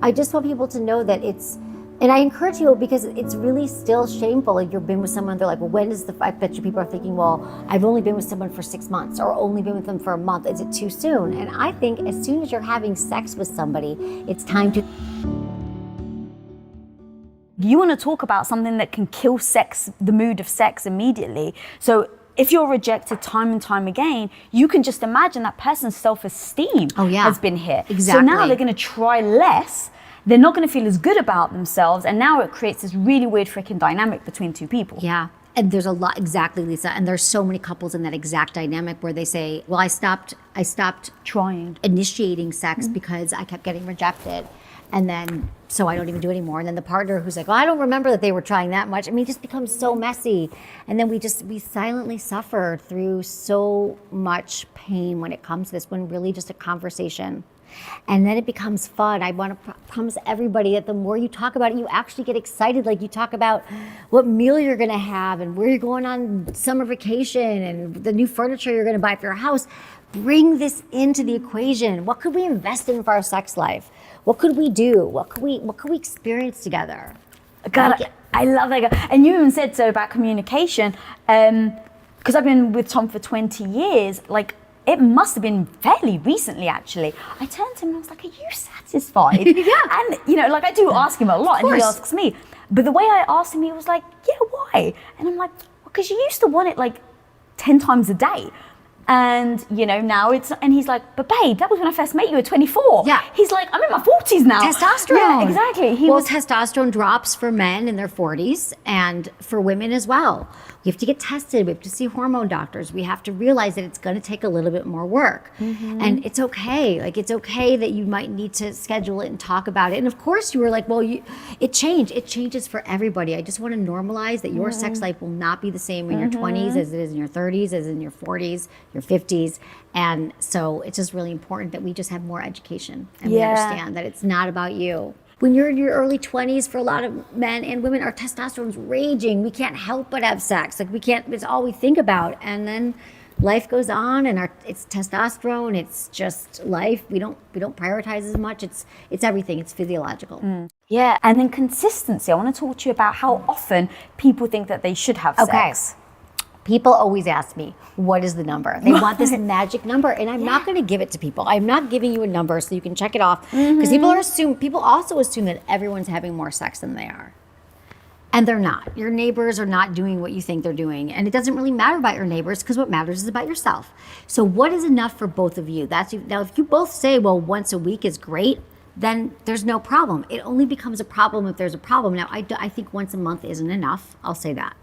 I just want people to know that and I encourage you because it's really still shameful. Like you've been with someone, they're like, well, I bet you people are thinking, well, I've only been with someone for 6 months or only been with them for a month. Is it too soon? And I think as soon as you're having sex with somebody, it's time to. You want to talk about something that can kill sex, the mood of sex immediately. So if you're rejected time and time again, you can just imagine that person's self-esteem has been hit. Exactly. So now they're going to try less. They're not going to feel as good about themselves. And now it creates this really weird freaking dynamic between two people. Yeah. And there's a lot, exactly, Lisa. And there's so many couples in that exact dynamic where they say, well, I stopped trying, initiating sex because I kept getting rejected. And then, so I don't even do it anymore. And then the partner who's like, well, I don't remember that they were trying that much. I mean, it just becomes so messy. And then we silently suffer through so much pain when it comes to this, when really just a conversation. And then it becomes fun. I want to promise everybody that the more you talk about it, you actually get excited. Like you talk about what meal you're going to have and where you're going on summer vacation and the new furniture you're going to buy for your house. Bring this into the equation. What could we invest in for our sex life? What could we do? What could we experience together? God, I love that. And you even said so about communication. Because I've been with Tom for 20 years, like, it must have been fairly recently, actually. I turned to him and I was like, are you satisfied? Yeah. And, you know, like I do ask him a lot and he asks me. But the way I asked him, he was like, yeah, why? And I'm like, well, because you used to want it like 10 times a day. And, you know, now and he's like, but babe, that was when I first met you at 24. Yeah. He's like, I'm in my 40s now. Testosterone. Yeah, exactly. Testosterone drops for men in their 40s and for women as well. We have to get tested. We have to see hormone doctors. We have to realize that it's going to take a little bit more work. Mm-hmm. And it's okay. Like, it's okay that you might need to schedule it and talk about it. And of course you were like, well, it changed. It changes for everybody. I just want to normalize that your sex life will not be the same in your 20s as it is in your 30s, as in your 40s, your 50s. And so it's just really important that we just have more education and we understand that it's not about you. When you're in your early 20s, for a lot of men and women, our testosterone's raging. We can't help but have sex. Like it's all we think about. And then life goes on and it's testosterone, it's just life. We don't prioritize as much. It's everything. It's physiological. Yeah, and then consistency. I want to talk to you about how often people think that they should have sex. People always ask me, what is the number? They want this magic number, and I'm not going to give it to people. I'm not giving you a number so you can check it off, because people also assume that everyone's having more sex than they are. And they're not. Your neighbors are not doing what you think they're doing, and it doesn't really matter about your neighbors, because what matters is about yourself. So what is enough for both of you? Now, if you both say, well, once a week is great, then there's no problem. It only becomes a problem if there's a problem. Now, I think once a month isn't enough. I'll say that.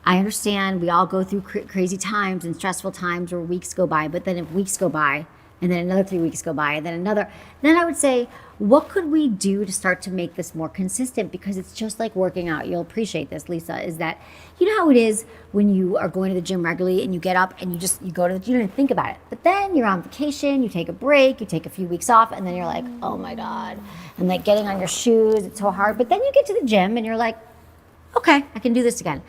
I understand we all go through crazy times and stressful times where weeks go by, but then if weeks go by and then another 3 weeks go by and then another, then I would say, what could we do to start to make this more consistent? Because it's just like working out. You'll appreciate this, Lisa, is that, you know how it is when you are going to the gym regularly and you get up and you go to the gym and think about it. But then you're on vacation, you take a break, you take a few weeks off, and then you're like, oh my God. And like getting on your shoes, it's so hard. But then you get to the gym and you're like, okay, I can do this again.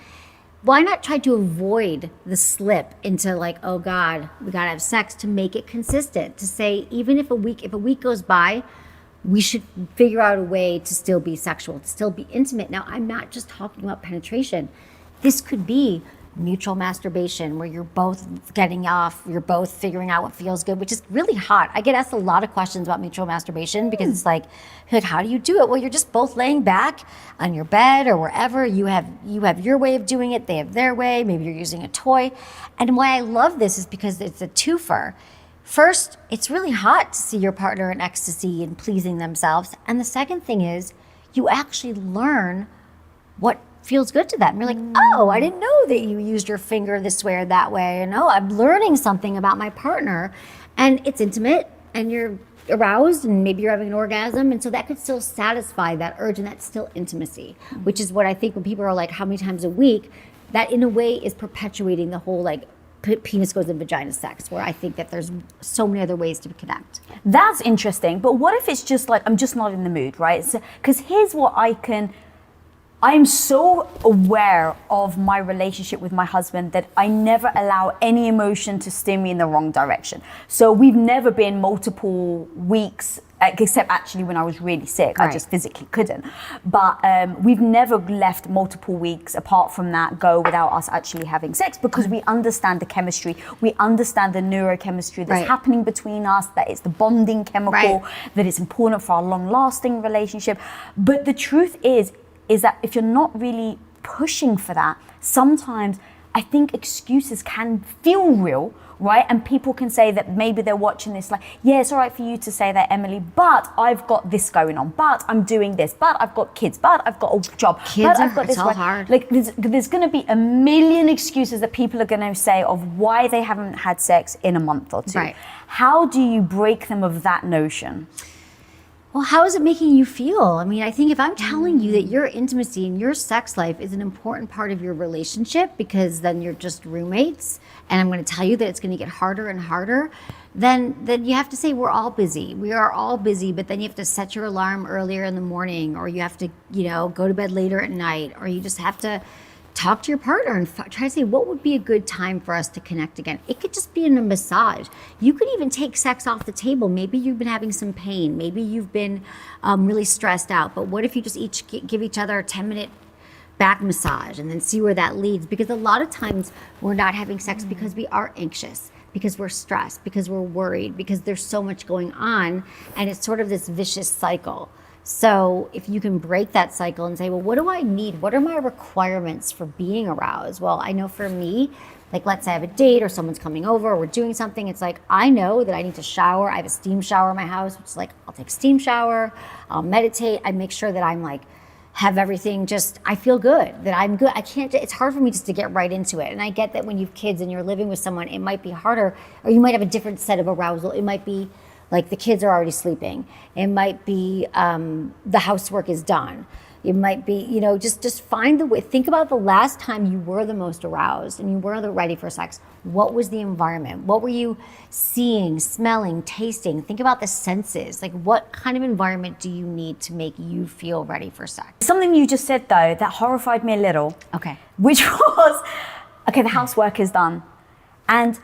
Why not try to avoid the slip into like, oh God, we gotta have sex, to make it consistent, to say, even if a week goes by, we should figure out a way to still be sexual, to still be intimate. Now, I'm not just talking about penetration. This could be mutual masturbation, where you're both getting off, you're both figuring out what feels good, which is really hot. I get asked a lot of questions about mutual masturbation because it's like, how do you do it? Well, you're just both laying back on your bed or wherever. You have your way of doing it, they have their way, maybe you're using a toy. And why I love this is because it's a twofer. First, it's really hot to see your partner in ecstasy and pleasing themselves. And the second thing is, you actually learn what feels good to them. You're like, oh, I didn't know that you used your finger this way or that way. And oh, I'm learning something about my partner. And it's intimate and you're aroused and maybe you're having an orgasm. And so that could still satisfy that urge, and that's still intimacy, which is what I think when people are like, how many times a week, that in a way is perpetuating the whole like penis goes in vagina sex, where I think that there's so many other ways to connect. That's interesting. But what if it's just like, I'm just not in the mood, right? Because here's what I'm so aware of my relationship with my husband that I never allow any emotion to steer me in the wrong direction. So we've never been multiple weeks except actually when I was really sick. I Right. just physically couldn't. But we've never left multiple weeks apart from that go without us actually having sex, because we understand the chemistry, we understand the neurochemistry that's Right. happening between us, that it's the bonding chemical, Right. that it's important for our long-lasting relationship. But the truth is that if you're not really pushing for that, sometimes I think excuses can feel real, right? And people can say that maybe they're watching this like, yeah, it's all right for you to say that, Emily, but I've got this going on, but I'm doing this, but I've got kids, but I've got a job, Kids but are- I've got it's this. all hard. Like there's going to be a million excuses that people are going to say of why they haven't had sex in a month or two. Right. How do you break them of that notion? Well, how is it making you feel? I mean, I think if I'm telling you that your intimacy and your sex life is an important part of your relationship, because then you're just roommates, and I'm going to tell you that it's going to get harder and harder, then you have to say we're all busy. We are all busy, but then you have to set your alarm earlier in the morning, or you have to, go to bed later at night, or you just have to talk to your partner and try to say what would be a good time for us to connect again. It could just be in a massage. You could even take sex off the table. Maybe you've been having some pain. Maybe you've been really stressed out. But what if you just each give each other a 10-minute back massage and then see where that leads? Because a lot of times we're not having sex because we are anxious, because we're stressed, because we're worried, because there's so much going on, and it's sort of this vicious cycle. So if you can break that cycle and say, well, what do I need? What are my requirements for being aroused? Well, I know for me, like let's say I have a date or someone's coming over or we're doing something, it's like I know that I need to shower. I have a steam shower in my house, which is like I'll take a steam shower, I'll meditate, I make sure that I'm like have everything just, I feel good, that I'm good. It's hard for me just to get right into it. And I get that when you have kids and you're living with someone, it might be harder, or you might have a different set of arousal. It might be like the kids are already sleeping. It might be the housework is done. It might be, just find the way. Think about the last time you were the most aroused and you were ready for sex. What was the environment? What were you seeing, smelling, tasting? Think about the senses. Like, what kind of environment do you need to make you feel ready for sex? Something you just said though that horrified me a little. Okay. Which was, okay, the housework is done, and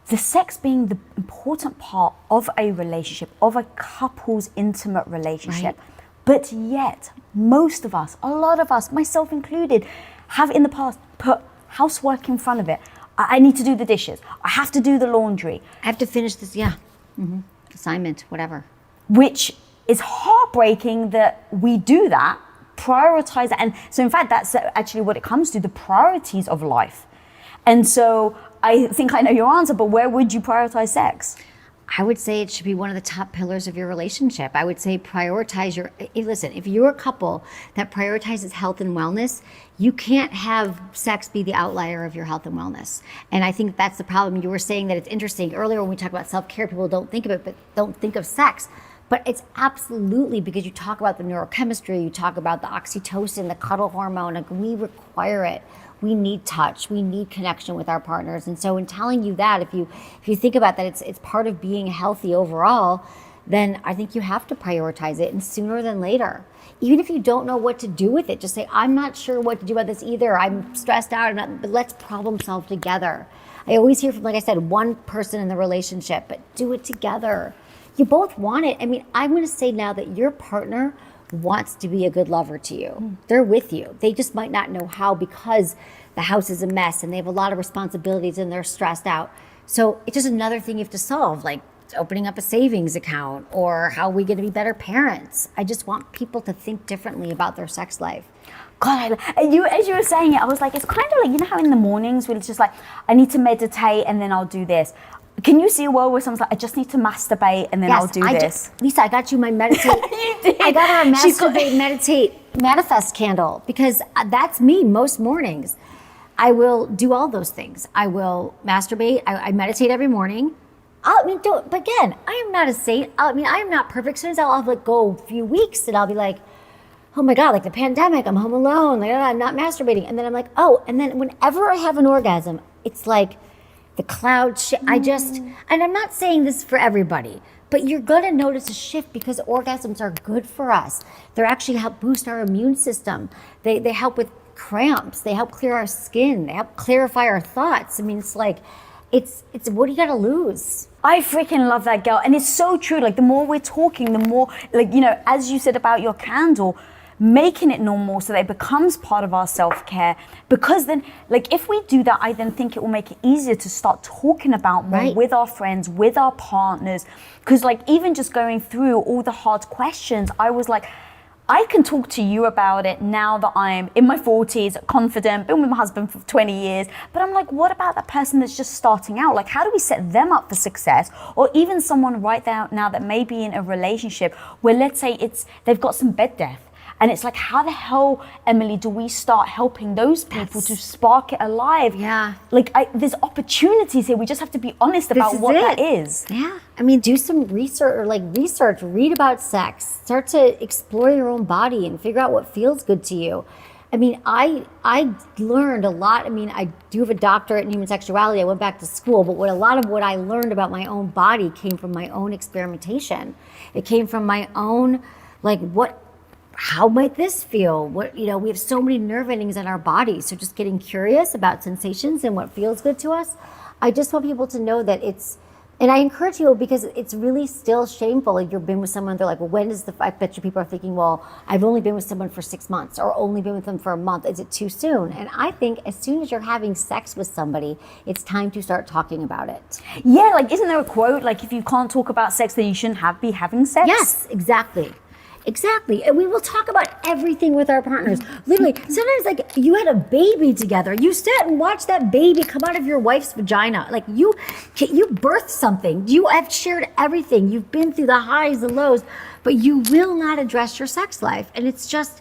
the sex being the important part of a relationship, of a couple's intimate relationship. Right. But yet, most of us, a lot of us, myself included, have in the past put housework in front of it. I need to do the dishes. I have to do the laundry. I have to finish this, assignment, whatever. Which is heartbreaking that we do that, prioritize that. And so in fact, that's actually what it comes to, the priorities of life. And so I think I know your answer, but where would you prioritize sex? I would say it should be one of the top pillars of your relationship. I would say prioritize listen, if you're a couple that prioritizes health and wellness, you can't have sex be the outlier of your health and wellness. And I think that's the problem. You were saying that it's interesting earlier when we talk about self-care, people don't think of it, but don't think of sex. But it's absolutely, because you talk about the neurochemistry, you talk about the oxytocin, the cuddle hormone, like we require it. We need touch, we need connection with our partners. And so in telling you that, if you think about that, it's part of being healthy overall, then I think you have to prioritize it, and sooner than later. Even if you don't know what to do with it, just say, I'm not sure what to do about this either. I'm stressed out, but let's problem solve together. I always hear from, like I said, one person in the relationship, but do it together. You both want it. I mean, I'm gonna say now that your partner wants to be a good lover to you. They're with you. They just might not know how, because the house is a mess and they have a lot of responsibilities and they're stressed out. So it's just another thing you have to solve, like opening up a savings account, or how are we going to be better parents? I just want people to think differently about their sex life. God, as you were saying it, I was like, it's kind of like, you know how in the mornings we're just like, I need to meditate and then I'll do this. Can you see a world where someone's like, I just need to masturbate and then I'll do this? Lisa, I got you my meditate. You did. I got her a masturbate, meditate, manifest candle, because that's me most mornings. I will do all those things. I will masturbate. I meditate every morning. But again, I am not a saint. I am not perfect. Sometimes I'll have go a few weeks and I'll be like, oh my God, like the pandemic, I'm home alone, like I'm not masturbating. And then I'm like, oh, and then whenever I have an orgasm, it's like the cloud shift. And I'm not saying this for everybody, but you're gonna notice a shift, because orgasms are good for us. They're actually help boost our immune system. They help with cramps. They help clear our skin. They help clarify our thoughts. I mean, it's like, it's what do you got to lose? I freaking love that, girl. And it's so true. Like, the more we're talking, the more, like, you know, as you said about your candle, making it normal so that it becomes part of our self-care. Because then, like, if we do that, I then think it will make it easier to start talking about more with our friends, with our partners. Because, like, even just going through all the hard questions, I was like, I can talk to you about it now that I'm in my 40s, confident, been with my husband for 20 years. But I'm like, what about that person that's just starting out? Like, how do we set them up for success? Or even someone right now that may be in a relationship where, let's say, they've got some bed death. And it's like, how the hell, Emily, do we start helping those people to spark it alive? Yeah. Like, there's opportunities here. We just have to be honest about what that is. Yeah. I mean, do some research, read about sex, start to explore your own body and figure out what feels good to you. I mean, I learned a lot. I mean, I do have a doctorate in human sexuality. I went back to school, but a lot of what I learned about my own body came from my own experimentation. It came from my own, how might this feel? We have so many nerve endings in our bodies. So just getting curious about sensations and what feels good to us. I just want people to know that and I encourage people because it's really still shameful. Like, you've been with someone, they're like, well, I bet you people are thinking, well, I've only been with someone for 6 months or only been with them for a month. Is it too soon? And I think as soon as you're having sex with somebody, it's time to start talking about it. Yeah, like, isn't there a quote, like, if you can't talk about sex, then you shouldn't be having sex? Yes, exactly. Exactly. And we will talk about everything with our partners. Literally, sometimes, like, you had a baby together. You sat and watched that baby come out of your wife's vagina. Like, you birthed something. You have shared everything. You've been through the highs, the lows, but you will not address your sex life. And it's just,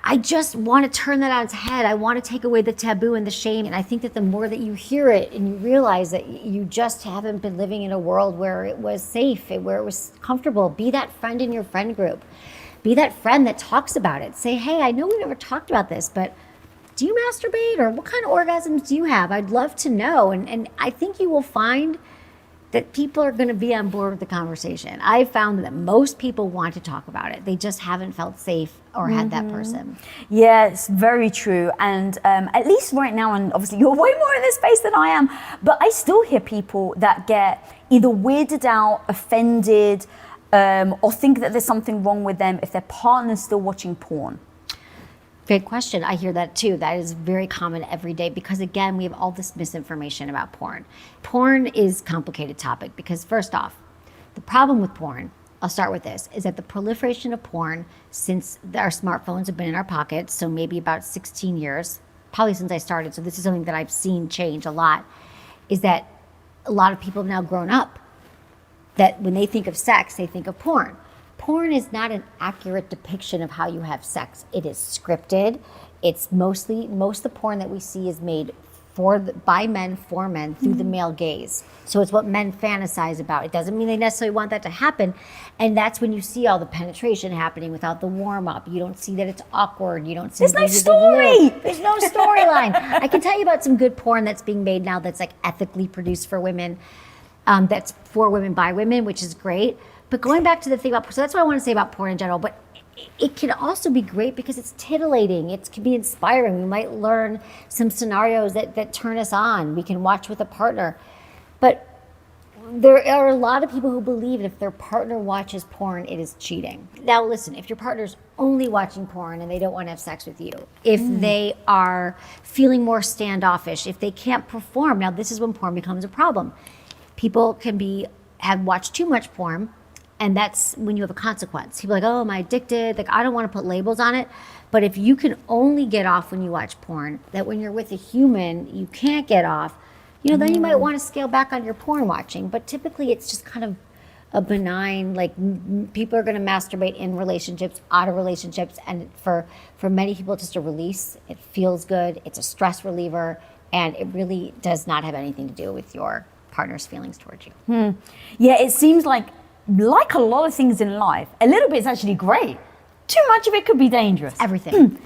I just want to turn that on its head. I want to take away the taboo and the shame. And I think that the more that you hear it and you realize that you just haven't been living in a world where it was safe, where it was comfortable, be that friend in your friend group. Be that friend that talks about it. Say, hey, I know we never talked about this, but do you masturbate? Or what kind of orgasms do you have? I'd love to know. And I think you will find that people are going to be on board with the conversation. I've found that most people want to talk about it. They just haven't felt safe or had that person. Yeah, it's very true. And at least right now, and obviously you're way more in this space than I am, but I still hear people that get either weirded out, offended, or think that there's something wrong with them if their partner's still watching porn. Great question. I hear that too. That is very common every day because, again, we have all this misinformation about porn. Porn is a complicated topic because, first off, the problem with porn, I'll start with this, is that the proliferation of porn since our smartphones have been in our pockets, so maybe about 16 years, probably since I started, so this is something that I've seen change a lot, is that a lot of people have now grown up that when they think of sex, they think of porn. Porn is not an accurate depiction of how you have sex. It is scripted. It's most of the porn that we see is made by men for men through the male gaze. So it's what men fantasize about. It doesn't mean they necessarily want that to happen. And that's when you see all the penetration happening without the warm up. You don't see that it's awkward. You don't see there's no story. There's no storyline. I can tell you about some good porn that's being made now that's like ethically produced for women. That's for women by women, which is great. But going back to the thing about, so that's what I want to say about porn in general, but it can also be great because it's titillating. It can be inspiring. We might learn some scenarios that turn us on. We can watch with a partner. But there are a lot of people who believe that if their partner watches porn, it is cheating. Now listen, if your partner's only watching porn and they don't want to have sex with you, if they are feeling more standoffish, if they can't perform, now this is when porn becomes a problem. People can have watched too much porn, and that's when you have a consequence. People are like, oh, am I addicted? Like, I don't want to put labels on it. But if you can only get off when you watch porn, that when you're with a human, you can't get off, then you might want to scale back on your porn watching. But typically it's just kind of a benign, like people are going to masturbate in relationships, out of relationships. And for many people, it's just a release. It feels good. It's a stress reliever. And it really does not have anything to do with your partner's feelings towards you. Yeah, it seems like a lot of things in life, a little bit is actually great. Too much of it could be dangerous. Everything.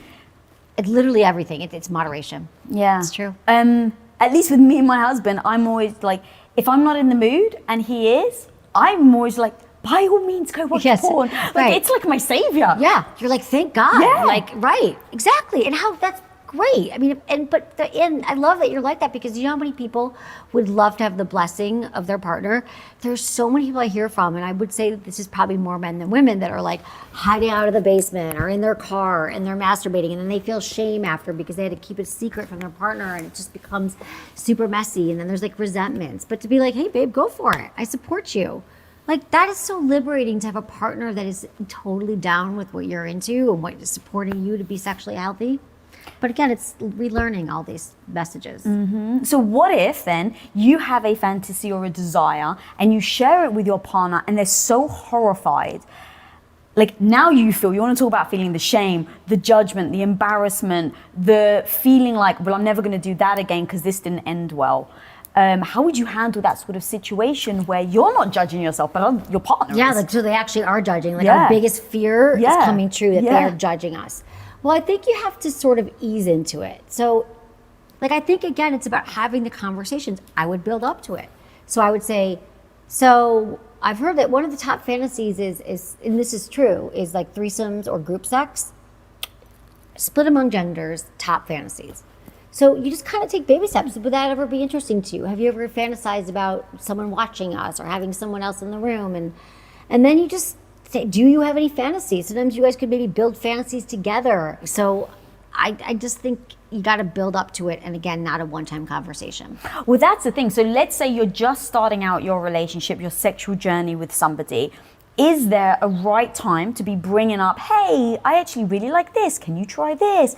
It's literally everything. It's moderation. Yeah. It's true. At least with me and my husband, I'm always like, if I'm not in the mood and he is, I'm always like, by all means, go watch porn. Like, it's like my savior. Yeah. You're like, thank God. Yeah. Like, right. Exactly. And that's great. I mean, and I love that you're like that, because you know how many people would love to have the blessing of their partner. There's so many people I hear from, and I would say that this is probably more men than women, that are like hiding out of the basement or in their car and they're masturbating, and then they feel shame after because they had to keep it secret from their partner, and it just becomes super messy, and then there's like resentments. But to be like, hey babe, go for it. I support you. Like, that is so liberating, to have a partner that is totally down with what you're into and what is supporting you to be sexually healthy. But again, it's relearning all these messages. So what if then you have a fantasy or a desire and you share it with your partner and they're so horrified? Like, now you want to talk about feeling the shame, the judgment, the embarrassment, the feeling like, well, I'm never going to do that again because this didn't end well. How would you handle that sort of situation where you're not judging yourself, but your partner Yeah, is? like, so they actually are judging. Like, our biggest fear is coming true, that they are judging us. Well, I think you have to sort of ease into it. So, like, I think, again, it's about having the conversations. I would build up to it. So I would say, so I've heard that one of the top fantasies is, and this is true, is like threesomes or group sex. Split among genders, top fantasies. So you just kind of take baby steps. Would that ever be interesting to you? Have you ever fantasized about someone watching us or having someone else in the room? And then you just say, do you have any fantasies? Sometimes you guys could maybe build fantasies together. So I just think you got to build up to it. And again, not a one-time conversation. Well, that's the thing. So let's say you're just starting out your relationship, your sexual journey with somebody. Is there a right time to be bringing up, hey, I actually really like this. Can you try this?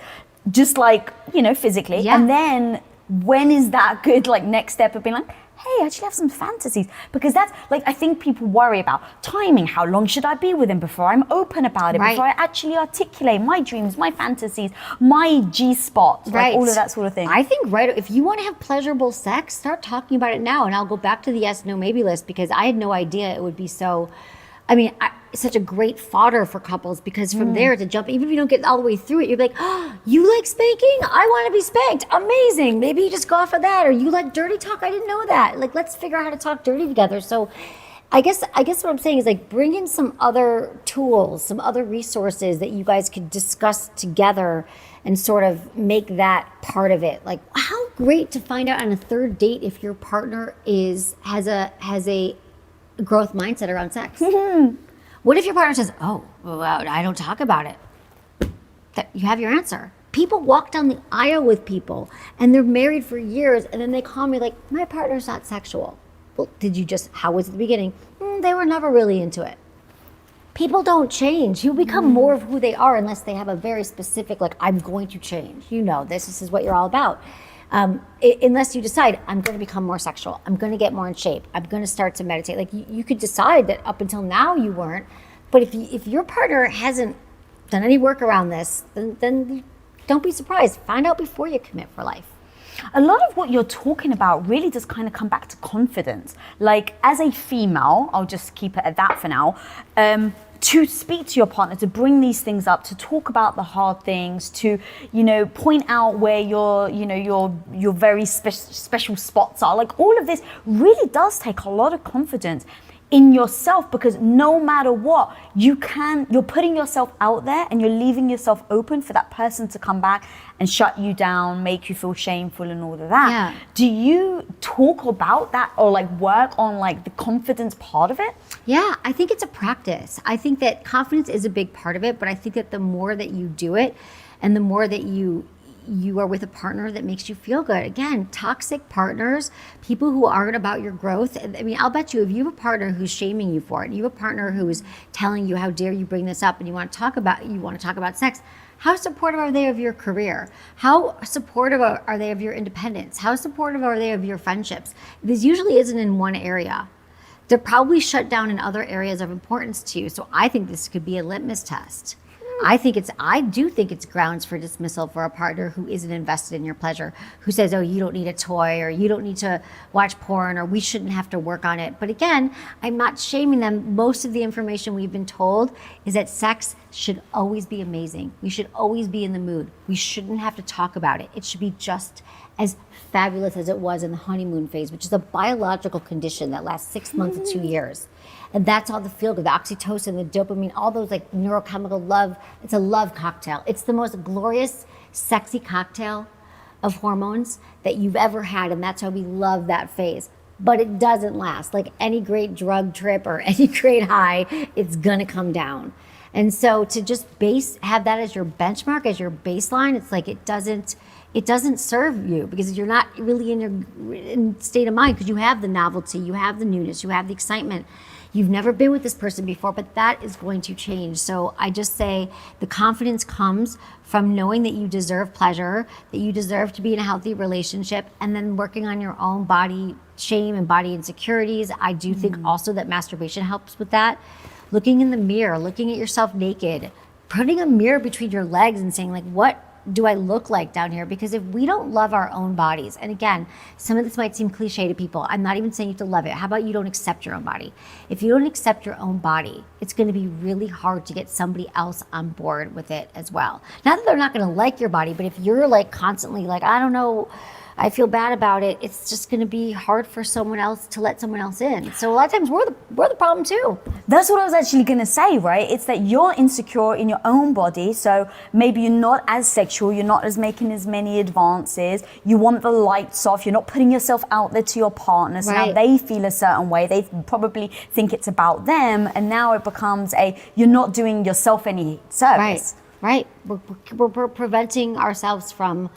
Just like, physically. Yeah. And then when is that good, like, next step of being like, hey, I actually have some fantasies? Because that's, like, I think people worry about timing. How long should I be with him before I'm open about it? Right. Before I actually articulate my dreams, my fantasies, my G-spot, like all of that sort of thing. I think, if you want to have pleasurable sex, start talking about it now. And I'll go back to the yes, no, maybe list, because I had no idea it would be so... such a great fodder for couples, because from there to jump, even if you don't get all the way through it, you're like, oh, you like spanking? I want to be spanked. Amazing. Maybe you just go off of that. Or you like dirty talk? I didn't know that. Like, let's figure out how to talk dirty together. So I guess what I'm saying is, like, bring in some other tools, some other resources that you guys could discuss together and sort of make that part of it. Like, how great to find out on a third date if your partner has a growth mindset around sex. What if your partner says, oh, well, I don't talk about it? That you have your answer. People walk down the aisle with people and they're married for years, and then they call me like, my partner's not sexual. Well, how was it at the beginning? They were never really into it. People don't change. You become more of who they are unless they have a very specific, like, I'm going to change. This is what you're all about. Unless you decide, I'm going to become more sexual, I'm going to get more in shape, I'm going to start to meditate. Like, you could decide that up until now you weren't, but if your partner hasn't done any work around this, then don't be surprised. Find out before you commit for life. A lot of what you're talking about really does kind of come back to confidence. Like, as a female, I'll just keep it at that for now, to speak to your partner, to bring these things up, to talk about the hard things, to, point out where your very special spots are. Like, all of this really does take a lot of confidence in yourself, because no matter what, you're putting yourself out there and you're leaving yourself open for that person to come back and shut you down, make you feel shameful and all of that. Yeah. Do you talk about that, or like work on like the confidence part of it? Yeah, I think it's a practice. I think that confidence is a big part of it, but I think that the more that you do it and the more that you are with a partner that makes you feel good. Again, toxic partners, people who aren't about your growth. I'll bet you, if you have a partner who's shaming you for it, and you have a partner who's telling you, how dare you bring this up, and you want to talk about sex, how supportive are they of your career? How supportive are they of your independence? How supportive are they of your friendships? This usually isn't in one area. They're probably shut down in other areas of importance to you. So I think this could be a litmus test. I do think it's grounds for dismissal for a partner who isn't invested in your pleasure, who says, oh, you don't need a toy, or you don't need to watch porn, or we shouldn't have to work on it. But again, I'm not shaming them. Most of the information we've been told is that sex should always be amazing. We should always be in the mood. We shouldn't have to talk about it. It should be just as fabulous as it was in the honeymoon phase, which is a biological condition that lasts 6 months to 2 years. And that's all the feel good, the oxytocin, the dopamine, all those like neurochemical love. It's a love cocktail. It's the most glorious, sexy cocktail of hormones that you've ever had. And that's why we love that phase. But it doesn't last. Like any great drug trip or any great high, it's gonna come down. And so to just have that as your benchmark, as your baseline, it's like it doesn't serve you because you're not really in your state of mind because you have the novelty, you have the newness, you have the excitement. You've never been with this person before, but that is going to change. So I just say the confidence comes from knowing that you deserve pleasure, that you deserve to be in a healthy relationship, and then working on your own body shame and body insecurities. I do think also that masturbation helps with that. Looking in the mirror, looking at yourself naked, putting a mirror between your legs and saying like, what do I look like down here? Because if we don't love our own bodies, and again, some of this might seem cliche to people. I'm not even saying you have to love it. How about you don't accept your own body? If you don't accept your own body, it's going to be really hard to get somebody else on board with it as well. Not that they're not going to like your body, but if you're like constantly like, I don't know, I feel bad about it, it's just going to be hard for someone else to let someone else in. So a lot of times we're the problem too. That's what I was actually going to say, right? It's that you're insecure in your own body, so maybe you're not as sexual, you're not as making as many advances, you want the lights off, you're not putting yourself out there to your partner, so now they feel a certain way, they probably think it's about them, and now it becomes you're not doing yourself any service. Right. We're preventing ourselves from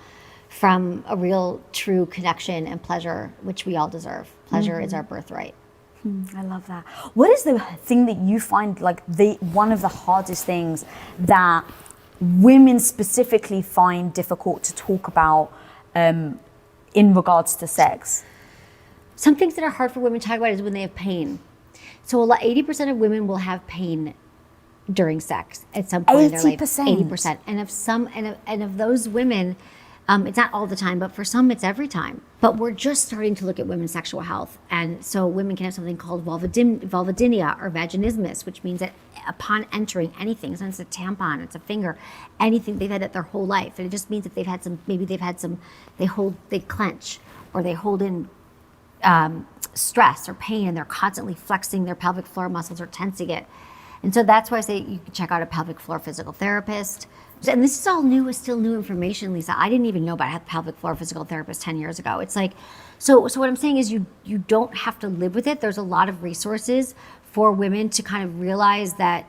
a real, true connection and pleasure, which we all deserve. Pleasure is our birthright. I love that. What is the thing that you find like one of the hardest things that women specifically find difficult to talk about in regards to sex? Some things that are hard for women to talk about is when they have pain. So 80% of women will have pain during sex at some point in their life. 80%. And of those women, it's not all the time, but for some, it's every time. But we're just starting to look at women's sexual health. And so women can have something called vulvodynia or vaginismus, which means that upon entering anything, so it's a tampon, it's a finger, anything, they've had it their whole life. And it just means that they clench or they hold in stress or pain, and they're constantly flexing their pelvic floor muscles or tensing it. And so that's why I say you can check out a pelvic floor physical therapist. And this is all new, is still new information, Lisa. I didn't even know about a pelvic floor physical therapist 10 years ago. It's like, so what I'm saying is you don't have to live with it. There's a lot of resources for women to kind of realize that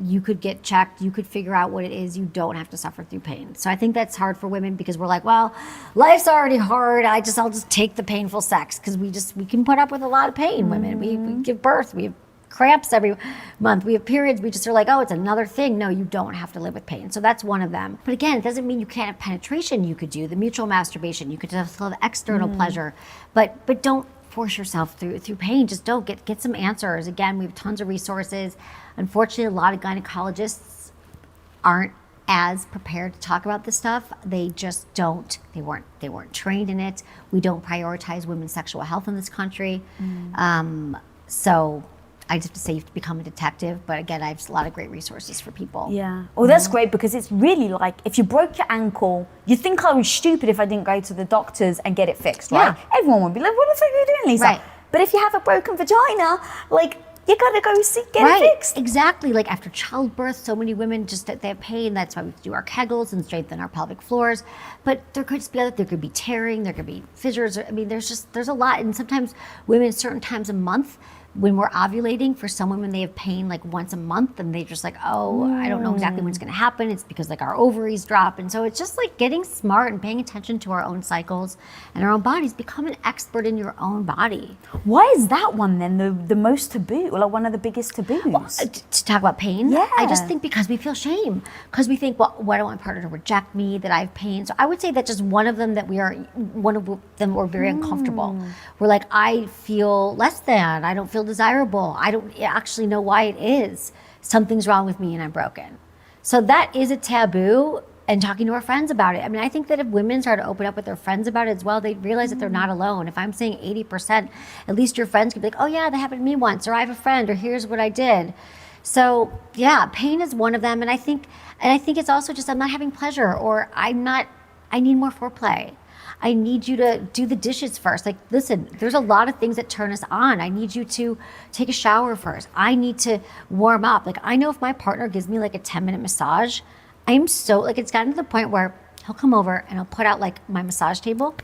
you could get checked, you could figure out what it is, you don't have to suffer through pain. So I think that's hard for women because we're like, well, life's already hard, I'll just take the painful sex, because we can put up with a lot of pain, women. We give birth, we have cramps every month, we have periods, we just are like, oh, it's another thing. No, you don't have to live with pain. So that's one of them. But again, it doesn't mean you can't have penetration. You could do the mutual masturbation, you could just have external pleasure, but don't force yourself through pain. Just don't get some answers. Again, we have tons of resources. Unfortunately, a lot of gynecologists aren't as prepared to talk about this stuff. They just don't. They weren't trained in it. We don't prioritize women's sexual health in this country. So I just have to say you have to become a detective. But again, I have a lot of great resources for people. Yeah. Well, that's great, because it's really like, if you broke your ankle, you'd think I was stupid if I didn't go to the doctors and get it fixed, right? Yeah. Everyone would be like, what the fuck are you doing, Lisa? Right. But if you have a broken vagina, like, you gotta go get it fixed. Exactly. Like after childbirth, so many women they have pain. That's why we do our Kegels and strengthen our pelvic floors. But there could just be there could be tearing, there could be fissures. I mean, there's a lot. And sometimes women, certain times a month, when we're ovulating, for some women, they have pain like once a month, and they're just like, oh, I don't know exactly when it's going to happen. It's because like our ovaries drop. And so it's just like getting smart and paying attention to our own cycles and our own bodies. Become an expert in your own body. Why is that one then the most taboo, or like one of the biggest taboos? Well, to talk about pain? Yeah. I just think because we feel shame. Because we think, well, I don't want my partner to reject me, that I have pain. So I would say that just one of them we're very uncomfortable. We're like, I feel less than, I don't feel desirable. I don't actually know why it is. Something's wrong with me and I'm broken. So that is a taboo, and talking to our friends about it. I mean, I think that if women start to open up with their friends about it as well, they realize that they're not alone. If I'm saying 80%, at least your friends could be like, oh yeah, that happened to me once, or I have a friend, or here's what I did. So yeah, pain is one of them. And I think it's also just, I'm not having pleasure, or I need more foreplay. I need you to do the dishes first. Like, listen, there's a lot of things that turn us on. I need you to take a shower first. I need to warm up. Like, I know if my partner gives me like a 10-minute massage, I'm so, like, it's gotten to the point where he'll come over and I'll put out like my massage table,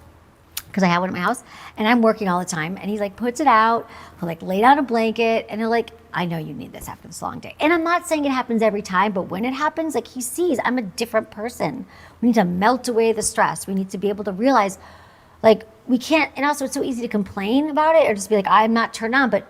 because I have one at my house, and I'm working all the time. And he like puts it out, he'll like lay down a blanket, and he'll like, I know you need this after this long day. And I'm not saying it happens every time, but when it happens, like, he sees I'm a different person. We need to melt away the stress. We need to be able to realize, like, we can't, and also it's so easy to complain about it or just be like, I'm not turned on, but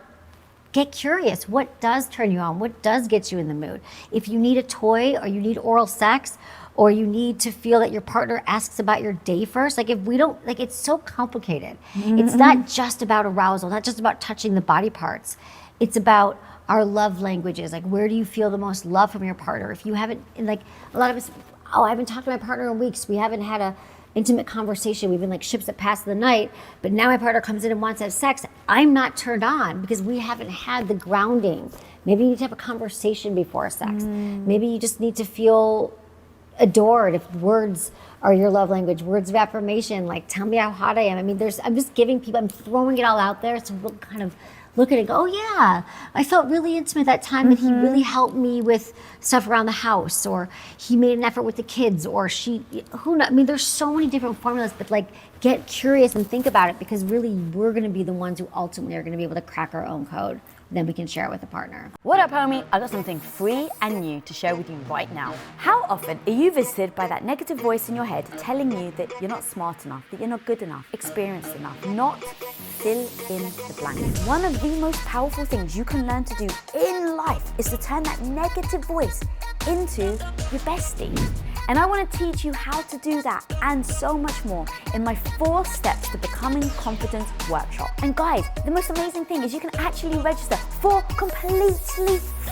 get curious. What does turn you on? What does get you in the mood? If you need a toy, or you need oral sex, or you need to feel that your partner asks about your day first. Like, if we don't, like, it's so complicated. It's not just about arousal, not just about touching the body parts. It's about our love languages. Like, where do you feel the most love from your partner? If you haven't, like, a lot of us, I haven't talked to my partner in weeks. We haven't had a intimate conversation. We've been like ships that pass the night, but now my partner comes in and wants to have sex. I'm not turned on because we haven't had the grounding. Maybe you need to have a conversation before sex. Maybe you just need to feel adored. If words are your love language, words of affirmation, like, tell me how hot I am. I mean, I'm just giving people, I'm throwing it all out there so we'll kind of look at it and go, oh yeah, I felt really intimate that time that he really helped me with stuff around the house, or he made an effort with the kids, or who knows? I mean, there's so many different formulas, but like, get curious and think about it, because really we're going to be the ones who ultimately are going to be able to crack our own code. Then we can share it with a partner. What up, homie? I got something free and new to share with you right now. How often are you visited by that negative voice in your head telling you that you're not smart enough, that you're not good enough, experienced enough, not fill in the blank? One of the most powerful things you can learn to do in life is to turn that negative voice into your bestie. And I want to teach you how to do that and so much more in my 4 steps to becoming confident workshop. And guys, the most amazing thing is you can actually register for completely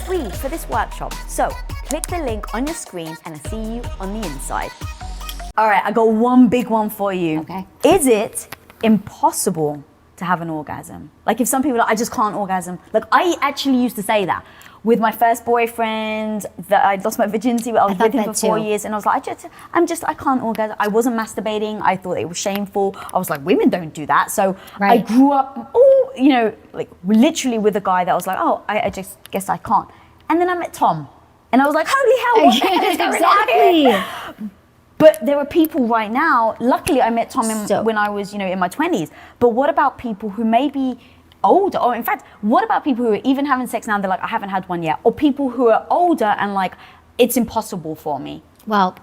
free for this workshop. So click the link on your screen and I'll see you on the inside. All right, I got one big one for you. Okay. Is it impossible to have an orgasm? Like, if some people are like, I just can't orgasm. Like, I actually used to say that with my first boyfriend that I lost my virginity with. I was with him for 4 years, and I was like, I can't orgasm. I wasn't masturbating. I thought it was shameful. I was like, women don't do that. So I grew up, like literally with a guy that was like, oh, I just guess I can't. And then I met Tom, and I was like, holy hell, what the hell is going on here? But there are people right now, luckily I met Tom when I was, in my 20s. But what about people who may be older? Or in fact, what about people who are even having sex now and they're like, I haven't had one yet? Or people who are older and like, it's impossible for me? Well,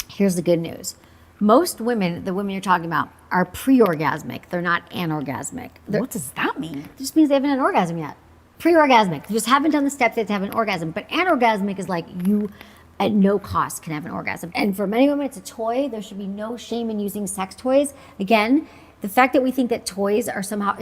here's the good news. Most women, the women you're talking about, are pre-orgasmic. They're not anorgasmic. What does that mean? It just means they haven't had an orgasm yet. Pre-orgasmic. They just haven't done the steps to have an orgasm. But anorgasmic is like you at no cost can have an orgasm. And for many women, it's a toy. There should be no shame in using sex toys. Again, the fact that we think that toys are somehow,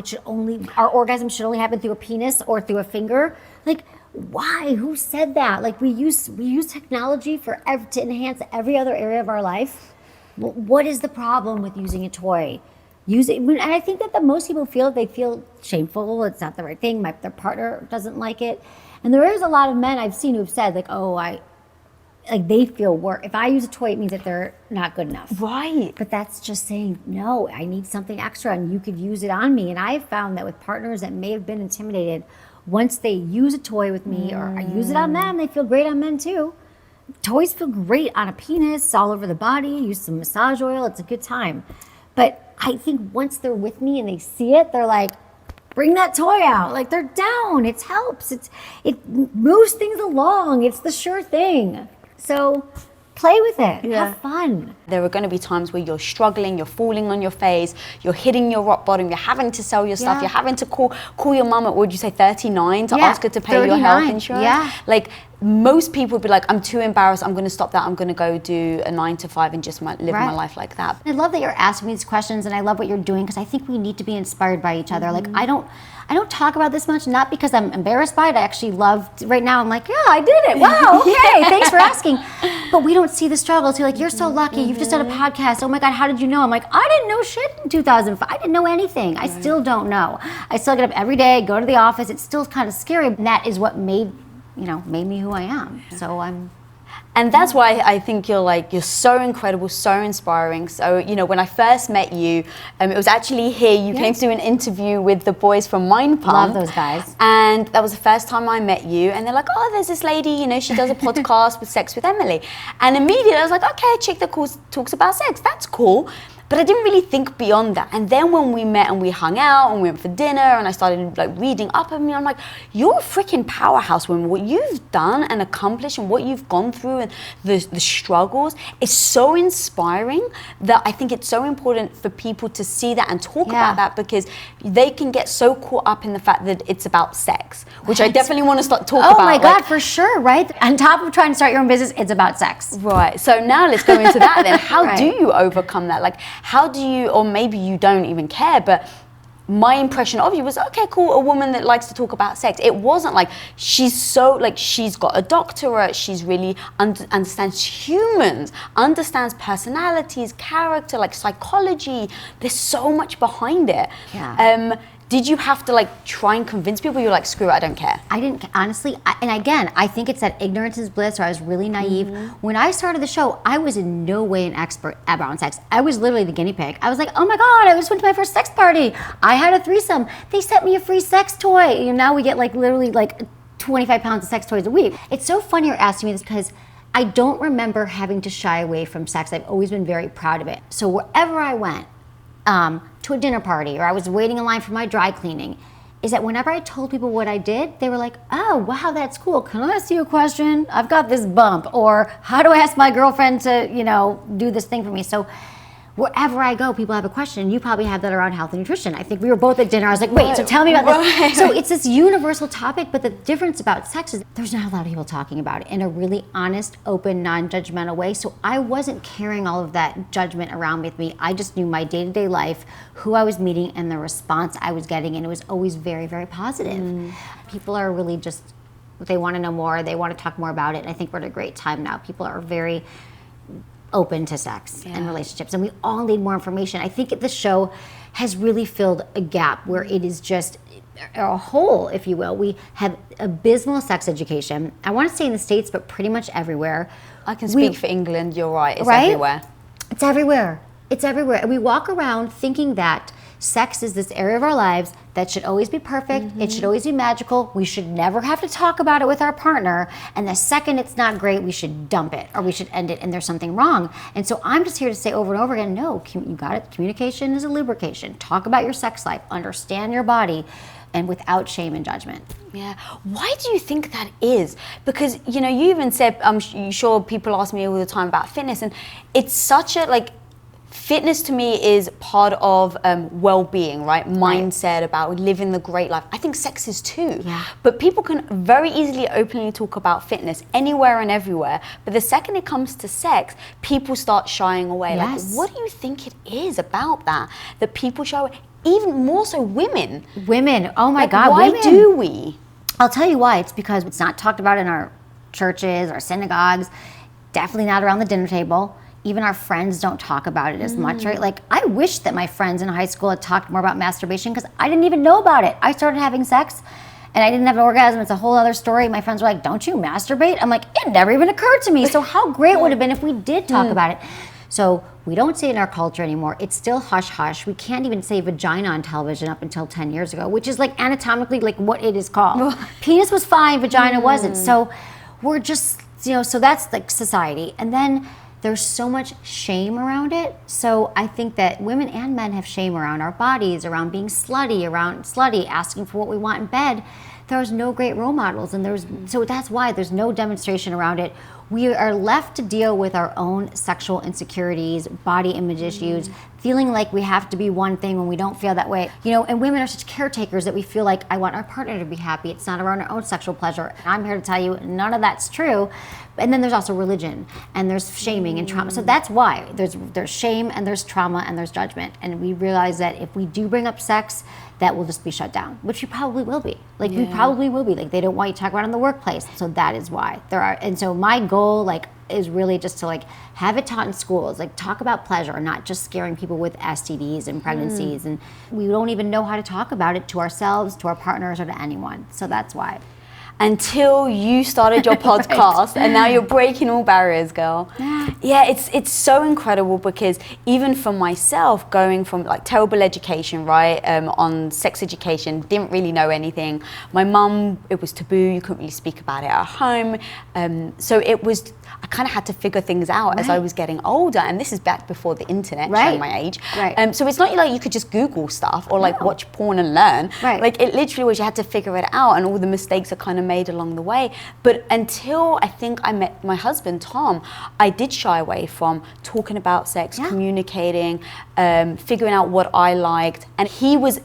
our orgasm should only happen through a penis or through a finger. Like, why? Who said that? Like, we use technology to enhance every other area of our life. What is the problem with using a toy? And I think that most people feel shameful. It's not the right thing. Their partner doesn't like it. And there is a lot of men I've seen who've said, like, they feel work. If I use a toy, it means that they're not good enough. Right. But that's just saying, no, I need something extra and you could use it on me. And I have found that with partners that may have been intimidated, once they use a toy with me or I use it on them, they feel great on men too. Toys feel great on a penis, all over the body. Use some massage oil. It's a good time. But I think once they're with me and they see it, they're like, bring that toy out. Like, they're down. It helps. It moves things along. It's the sure thing. So play with it. Yeah. Have fun. There are going to be times where you're struggling, you're falling on your face, you're hitting your rock bottom, you're having to sell your stuff, you're having to call your mum at, what would you say, 39 to ask her to pay 39. Your health insurance. Yeah. Like, most people would be like, I'm too embarrassed, I'm going to stop that, I'm going to go do a 9 to 5 and just live my life like that. I love that you're asking me these questions, and I love what you're doing, because I think we need to be inspired by each other. Like, I don't talk about this much, not because I'm embarrassed by it. I actually love, right now I'm like, yeah, I did it. Wow, okay, thanks for asking. But we don't see the struggles. You're like, you're so lucky. You've just done a podcast. Oh my God, how did you know? I'm like, I didn't know shit in 2005. I didn't know anything. I still don't know. I still get up every day, go to the office. It's still kind of scary. And that is what made me who I am. So I'm And that's why I think you're so incredible, so inspiring. So, you know, when I first met you, it was actually here. You came to do an interview with the boys from Mind Pump. Love those guys. And that was the first time I met you. And they're like, oh, there's this lady, you know, she does a podcast with Sex with Emily. And immediately I was like, okay, a chick that talks about sex. That's cool. But I didn't really think beyond that. And then when we met and we hung out and we went for dinner and I started like reading up on me, I'm like, you're a freaking powerhouse woman. What you've done and accomplished and what you've gone through and the struggles is so inspiring that I think it's so important for people to see that and talk about that, because they can get so caught up in the fact that it's about sex, which I definitely want to start talking about. Oh my God, for sure, right? On top of trying to start your own business, it's about sex. Right. So now let's go into that then. How do you overcome that? Like, how do you, or maybe you don't even care, but my impression of you was, okay, cool, a woman that likes to talk about sex. It wasn't like she's so, like, she's got a doctorate, she's really understands humans, understands personalities, character, like psychology. There's so much behind it. Yeah. Did you have to like try and convince people? You're like, screw it, I don't care. I didn't, honestly, and again, I think it's that ignorance is bliss, or I was really naive. When I started the show, I was in no way an expert around sex. I was literally the guinea pig. I was like, oh my God, I just went to my first sex party. I had a threesome. They sent me a free sex toy. You know, now we get like literally like 25 pounds of sex toys a week. It's so funny you're asking me this, because I don't remember having to shy away from sex. I've always been very proud of it. So wherever I went, to a dinner party, or I was waiting in line for my dry cleaning, is that whenever I told people what I did, they were like, oh, wow, that's cool. Can I ask you a question? I've got this bump. Or how do I ask my girlfriend to, you know, do this thing for me? So wherever I go, people have a question. You probably have that around health and nutrition. I think we were both at dinner. I was like, wait, so tell me about this. So it's this universal topic, but the difference about sex is there's not a lot of people talking about it in a really honest, open, non-judgmental way. So I wasn't carrying all of that judgment around with me. I just knew my day-to-day life, who I was meeting, and the response I was getting, and it was always very, very positive. People are really just, they want to know more. They want to talk more about it. And I think we're at a great time now. People are very open to sex and relationships, and we all need more information. I think the show has really filled a gap where it is just a hole, if you will. We have abysmal sex education. I want to say in the States, but pretty much everywhere. I can speak for England, you're right, it's everywhere. It's everywhere. It's everywhere. And we walk around thinking that sex is this area of our lives that should always be perfect. It should always be magical. We should never have to talk about it with our partner. And the second it's not great, we should dump it, or we should end it, and there's something wrong. And so I'm just here to say over and over again, no, you got it. Communication is a lubrication. Talk about your sex life. Understand your body, and without shame and judgment. Yeah. Why do you think that is? Because, you know, you even said, I'm sure people ask me all the time about fitness, and it's such a, like, fitness to me is part of well-being, right? Mindset, about living the great life. I think sex is too. Yeah. But people can very easily openly talk about fitness anywhere and everywhere. But the second it comes to sex, people start shying away. Yes. Like, what do you think it is about that people shy away? Even more so women. Women, oh my Like, God, why women. do we? I'll tell you why. It's because it's not talked about in our churches, our synagogues, definitely not around the dinner table. Even our friends don't talk about it as much, right? Like, I wish that my friends in high school had talked more about masturbation, because I didn't even know about it. I started having sex and I didn't have an orgasm. It's a whole other story. My friends were like, don't you masturbate? I'm like, it never even occurred to me. So how great would it have been if we did talk about it? So we don't say it in our culture anymore. It's still hush hush. We can't even say vagina on television up until 10 years ago, which is like anatomically like what it is called. Penis was fine, vagina wasn't. So we're just, you know, so that's like society. And then there's so much shame around it. So I think that women and men have shame around our bodies, around being slutty, asking for what we want in bed. There's no great role models, and so that's why there's no demonstration around it. We are left to deal with our own sexual insecurities, body image issues, feeling like we have to be one thing when we don't feel that way. You know, and women are such caretakers that we feel like, I want our partner to be happy. It's not around our own sexual pleasure. I'm here to tell you none of that's true. And then there's also religion, and there's shaming and trauma. So that's why there's shame, and there's trauma, and there's judgment. And we realize that if we do bring up sex, that will just be shut down, which we probably will be. Like, we probably will be. Like, they don't want you to talk about it in the workplace. So that is why there are. And so my goal, like, is really just to like have it taught in schools, like talk about pleasure, not just scaring people with STDs and pregnancies. And we don't even know how to talk about it to ourselves, to our partners, or to anyone. So that's why. until you started your podcast, and now you're breaking all barriers, girl. Yeah, it's so incredible, because even for myself, going from like terrible education, right, on sex education, didn't really know anything. My mum, it was taboo, you couldn't really speak about it at home. So it was, I kind of had to figure things out as I was getting older, and this is back before the internet, showing my age. So it's not like you could just Google stuff or like watch porn and learn. Like it literally was, you had to figure it out, and all the mistakes are kind of made along the way. But until I think I met my husband, Tom, I did shy away from talking about sex, communicating, figuring out what I liked, and he was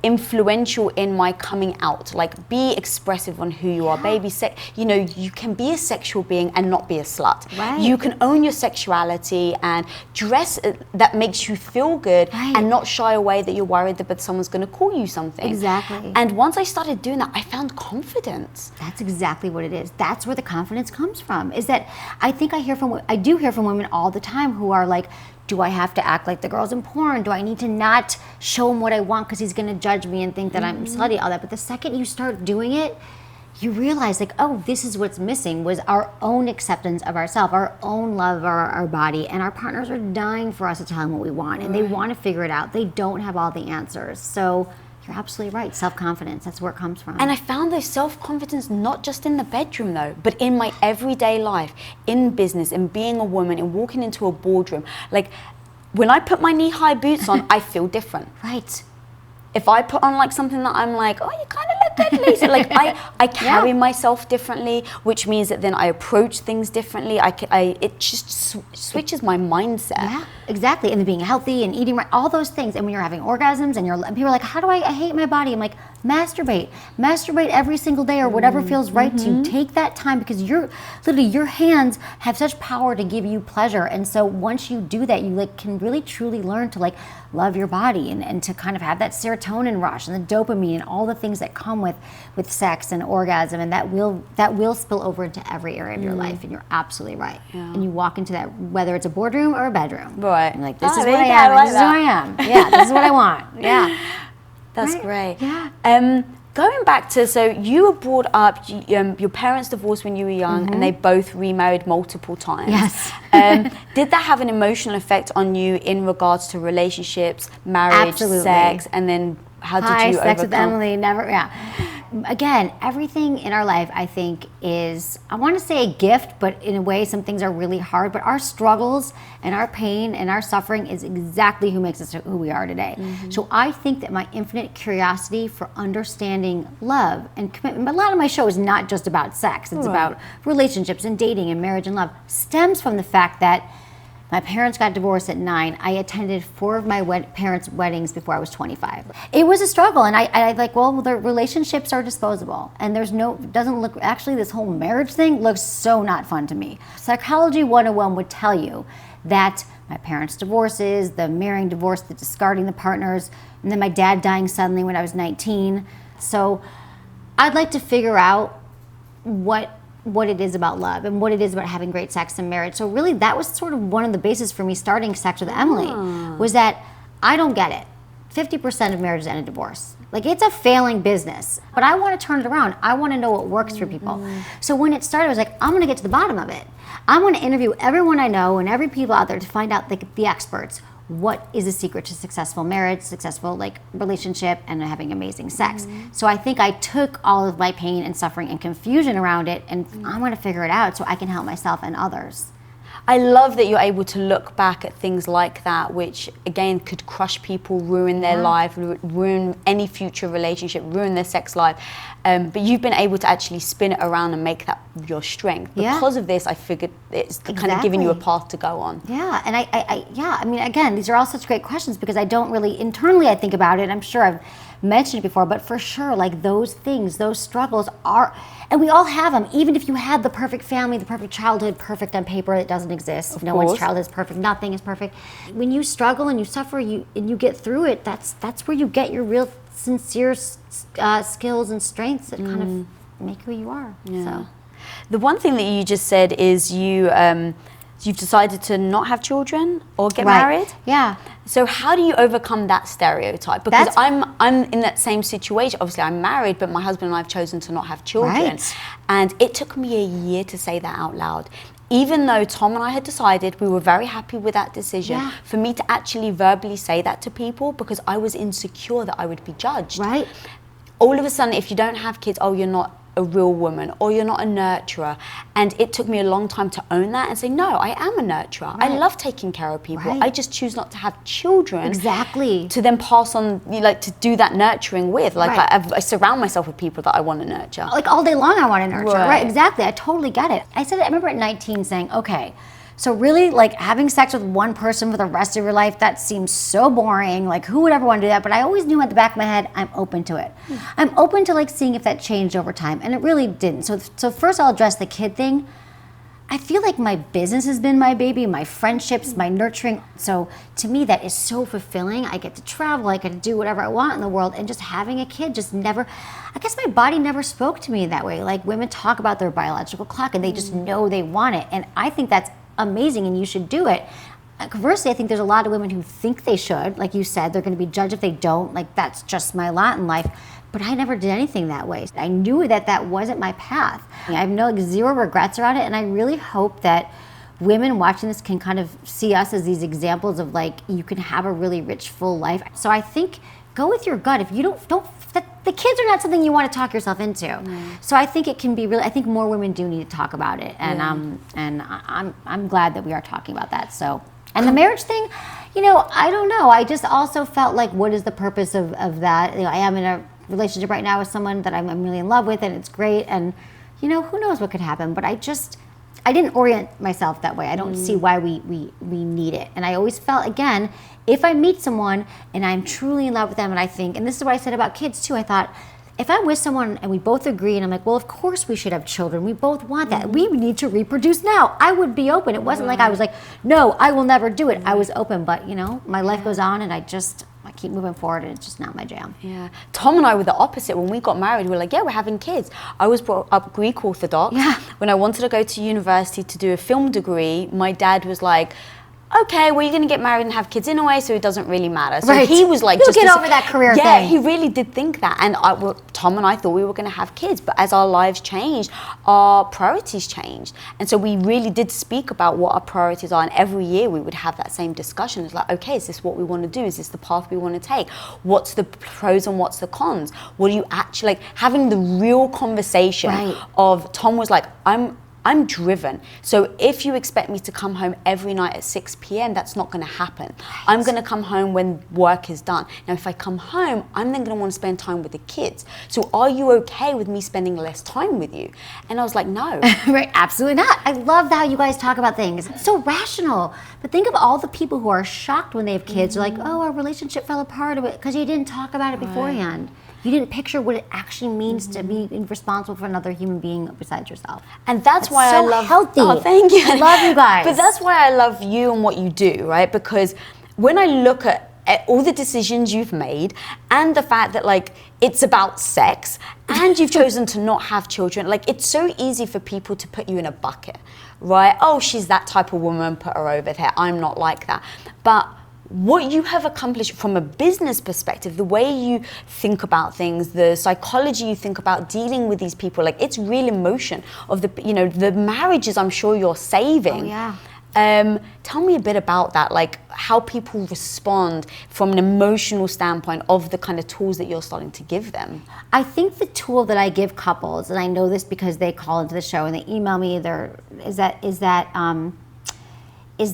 influential in my coming out. Like, be expressive on who you are, baby. You know, you can be a sexual being and not be a slut. You can own your sexuality and dress that makes you feel good, and not shy away that you're worried that someone's going to call you something. And once I started doing that, I found confidence. That's exactly what it is. That's where the confidence comes from. Is that I do hear from women all the time who are like, do I have to act like the girls in porn? Do I need to not show him what I want because he's going to judge me and think that I'm slutty, all that? But the second you start doing it, you realize like, oh, this is what's missing, was our own acceptance of ourselves, our own love of our body. And our partners are dying for us to tell them what we want, and they want to figure it out. They don't have all the answers. So you're absolutely right. Self-confidence, that's where it comes from. And I found this self-confidence not just in the bedroom though, but in my everyday life, in business, in being a woman, in walking into a boardroom. Like, when I put my knee-high boots on, I feel different. If I put on like something that I'm like, oh, you kind of look good, Lisa. Like I carry myself differently, which means that then I approach things differently. It just switches my mindset. Yeah, exactly. And being healthy and eating right, all those things. And when you're having orgasms and people are like, how do I hate my body? I'm like, masturbate every single day, or whatever feels right to you. Take that time, because your hands have such power to give you pleasure. And so once you do that, you like can really truly learn to like love your body, and to kind of have that serotonin rush and the dopamine and all the things that come with sex and orgasm, and that will spill over into every area of your life. And you're absolutely right. And you walk into that, whether it's a boardroom or a bedroom. You're like, this is what I am. This is who I am. Yeah, this is what I want. Yeah. That's great. Yeah. Going back to, so you were brought up, your parents divorced when you were young, and they both remarried multiple times. Yes. Did that have an emotional effect on you in regards to relationships, marriage, sex, and then how did you sex overcome? with Emily, never, Again, everything in our life, I think, is, I want to say a gift, but in a way, some things are really hard. But our struggles and our pain and our suffering is exactly who makes us who we are today. So I think that my infinite curiosity for understanding love and commitment, but a lot of my show is not just about sex. It's about relationships and dating and marriage and love, stems from the fact that my parents got divorced at 9. I attended 4 of my parents' weddings before I was 25. It was a struggle, and I like, well, the relationships are disposable, and actually this whole marriage thing looks so not fun to me. Psychology 101 would tell you that my parents' divorces, the marrying, divorce, the discarding the partners, and then my dad dying suddenly when I was 19. So I'd like to figure out what it is about love and what it is about having great sex and marriage. So really that was sort of one of the bases for me starting Sex with Emily, was that I don't get it. 50% of marriages end in divorce. Like, it's a failing business, but I want to turn it around. I want to know what works for people. So when it started, I was like, I'm going to get to the bottom of it. I'm going to interview everyone I know and every people out there to find out the experts. What is the secret to successful marriage, successful like relationship, and having amazing sex? So I think I took all of my pain and suffering and confusion around it, and I want to figure it out so I can help myself and others. I love that you're able to look back at things like that, which again could crush people, ruin their life, ruin any future relationship, ruin their sex life. But you've been able to actually spin it around and make that your strength. Because of this, I figured it's kind of giving you a path to go on. Yeah, and I mean, again, these are all such great questions, because I don't really, internally I think about it, I'm sure I've mentioned it before, but for sure, like those things, those struggles are, and we all have them. Even if you had the perfect family, the perfect childhood, perfect on paper, it doesn't exist. No one's childhood is perfect. Nothing is perfect. When you struggle and you suffer, and you get through it, that's where you get your real sincere skills and strengths that kind of make who you are. So the one thing that you just said is you you've decided to not have children or get Right. married. Yeah. So how do you overcome that stereotype? Because I'm in that same situation. Obviously, I'm married, but my husband and I have chosen to not have children. Right. And it took me a year to say that out loud. Even though Tom and I had decided, we were very happy with that decision. Yeah. For me to actually verbally say that to people, because I was insecure that I would be judged. Right. All of a sudden, if you don't have kids, oh, you're not a real woman, or you're not a nurturer. And it took me a long time to own that and say, no, I am a nurturer. I Right. love taking care of people. Right. I just choose not to have children. Exactly. To then pass on, like, to do that nurturing with. Like, Right. I surround myself with people that I want to nurture. Like all day long I want to nurture. Right. Right, exactly. I totally get it. I said it, I remember at 19 saying, okay, so really like having sex with one person for the rest of your life, that seems so boring. Like who would ever want to do that? But I always knew at the back of my head, I'm open to it. I'm open to like seeing if that changed over time. And it really didn't. So first I'll address the kid thing. I feel like my business has been my baby, my friendships, my nurturing. So to me, that is so fulfilling. I get to travel, I get to do whatever I want in the world, and just having a kid just never, I guess my body never spoke to me that way. Like women talk about their biological clock and they just know they want it. And I think that's amazing and you should do it. Conversely, I think there's a lot of women who think they should. Like you said, they're going to be judged if they don't. Like that's just my lot in life. But I never did anything that way. I knew that that wasn't my path. I have no zero regrets around it, and I really hope that women watching this can kind of see us as these examples of like you can have a really rich, full life. So I think go with your gut. If you don't the kids are not something you want to talk yourself into. So I think it can be really. I think more women do need to talk about it, and I'm glad that we are talking about that. So. And the marriage thing, you know, I don't know. I just also felt like, what is the purpose of that? You know, I am in a relationship right now with someone that I'm really in love with, and it's great. And, you know, who knows what could happen? But I didn't orient myself that way. I don't see why we need it. And I always felt, again, if I meet someone and I'm truly in love with them, and I think, and this is what I said about kids too, I thought, if I'm with someone and we both agree, and I'm like, well, of course we should have children. We both want that. We need to reproduce now. I would be open. It wasn't like I was like, no, I will never do it. I was open, but you know, my life goes on, and I keep moving forward, and it's just not my jam. Yeah. Tom and I were the opposite. When we got married, we were like, yeah, we're having kids. I was brought up Greek Orthodox. Yeah. When I wanted to go to university to do a film degree, my dad was like, okay, well, you're going to get married and have kids anyway, so it doesn't really matter. So Right. he was like, You'll get over that career thing. Yeah, he really did think that. And Tom and I thought we were going to have kids, but as our lives changed, our priorities changed. And so we really did speak about what our priorities are. And every year we would have that same discussion. It's like, okay, is this what we want to do? Is this the path we want to take? What's the pros and what's the cons? What do you actually, like, having the real conversation Right. of, Tom was like, I'm driven. So if you expect me to come home every night at 6 p.m., that's not going to happen. I'm going to come home when work is done. Now, if I come home, I'm then going to want to spend time with the kids. So are you okay with me spending less time with you? And I was like, no. Right, absolutely not. I love how you guys talk about things. It's so rational. But think of all the people who are shocked when they have kids. They're like, oh, our relationship fell apart because you didn't talk about it beforehand. You didn't picture what it actually means to be responsible for another human being besides yourself. And that's why so I love healthy. Oh, thank you. I love you guys. But that's why I love you and what you do, right? Because when I look at all the decisions you've made, and the fact that like it's about sex, and you've chosen to not have children, like it's so easy for people to put you in a bucket, right? Oh, she's that type of woman, put her over there. I'm not like that. But what you have accomplished from a business perspective, the way you think about things, the psychology you think about dealing with these people, like it's real emotion of the, you know, the marriages I'm sure you're saving. Oh, yeah. Tell me a bit about that, like how people respond from an emotional standpoint of the kind of tools that you're starting to give them. I think the tool that I give couples, and I know this because they call into the show and they email me, is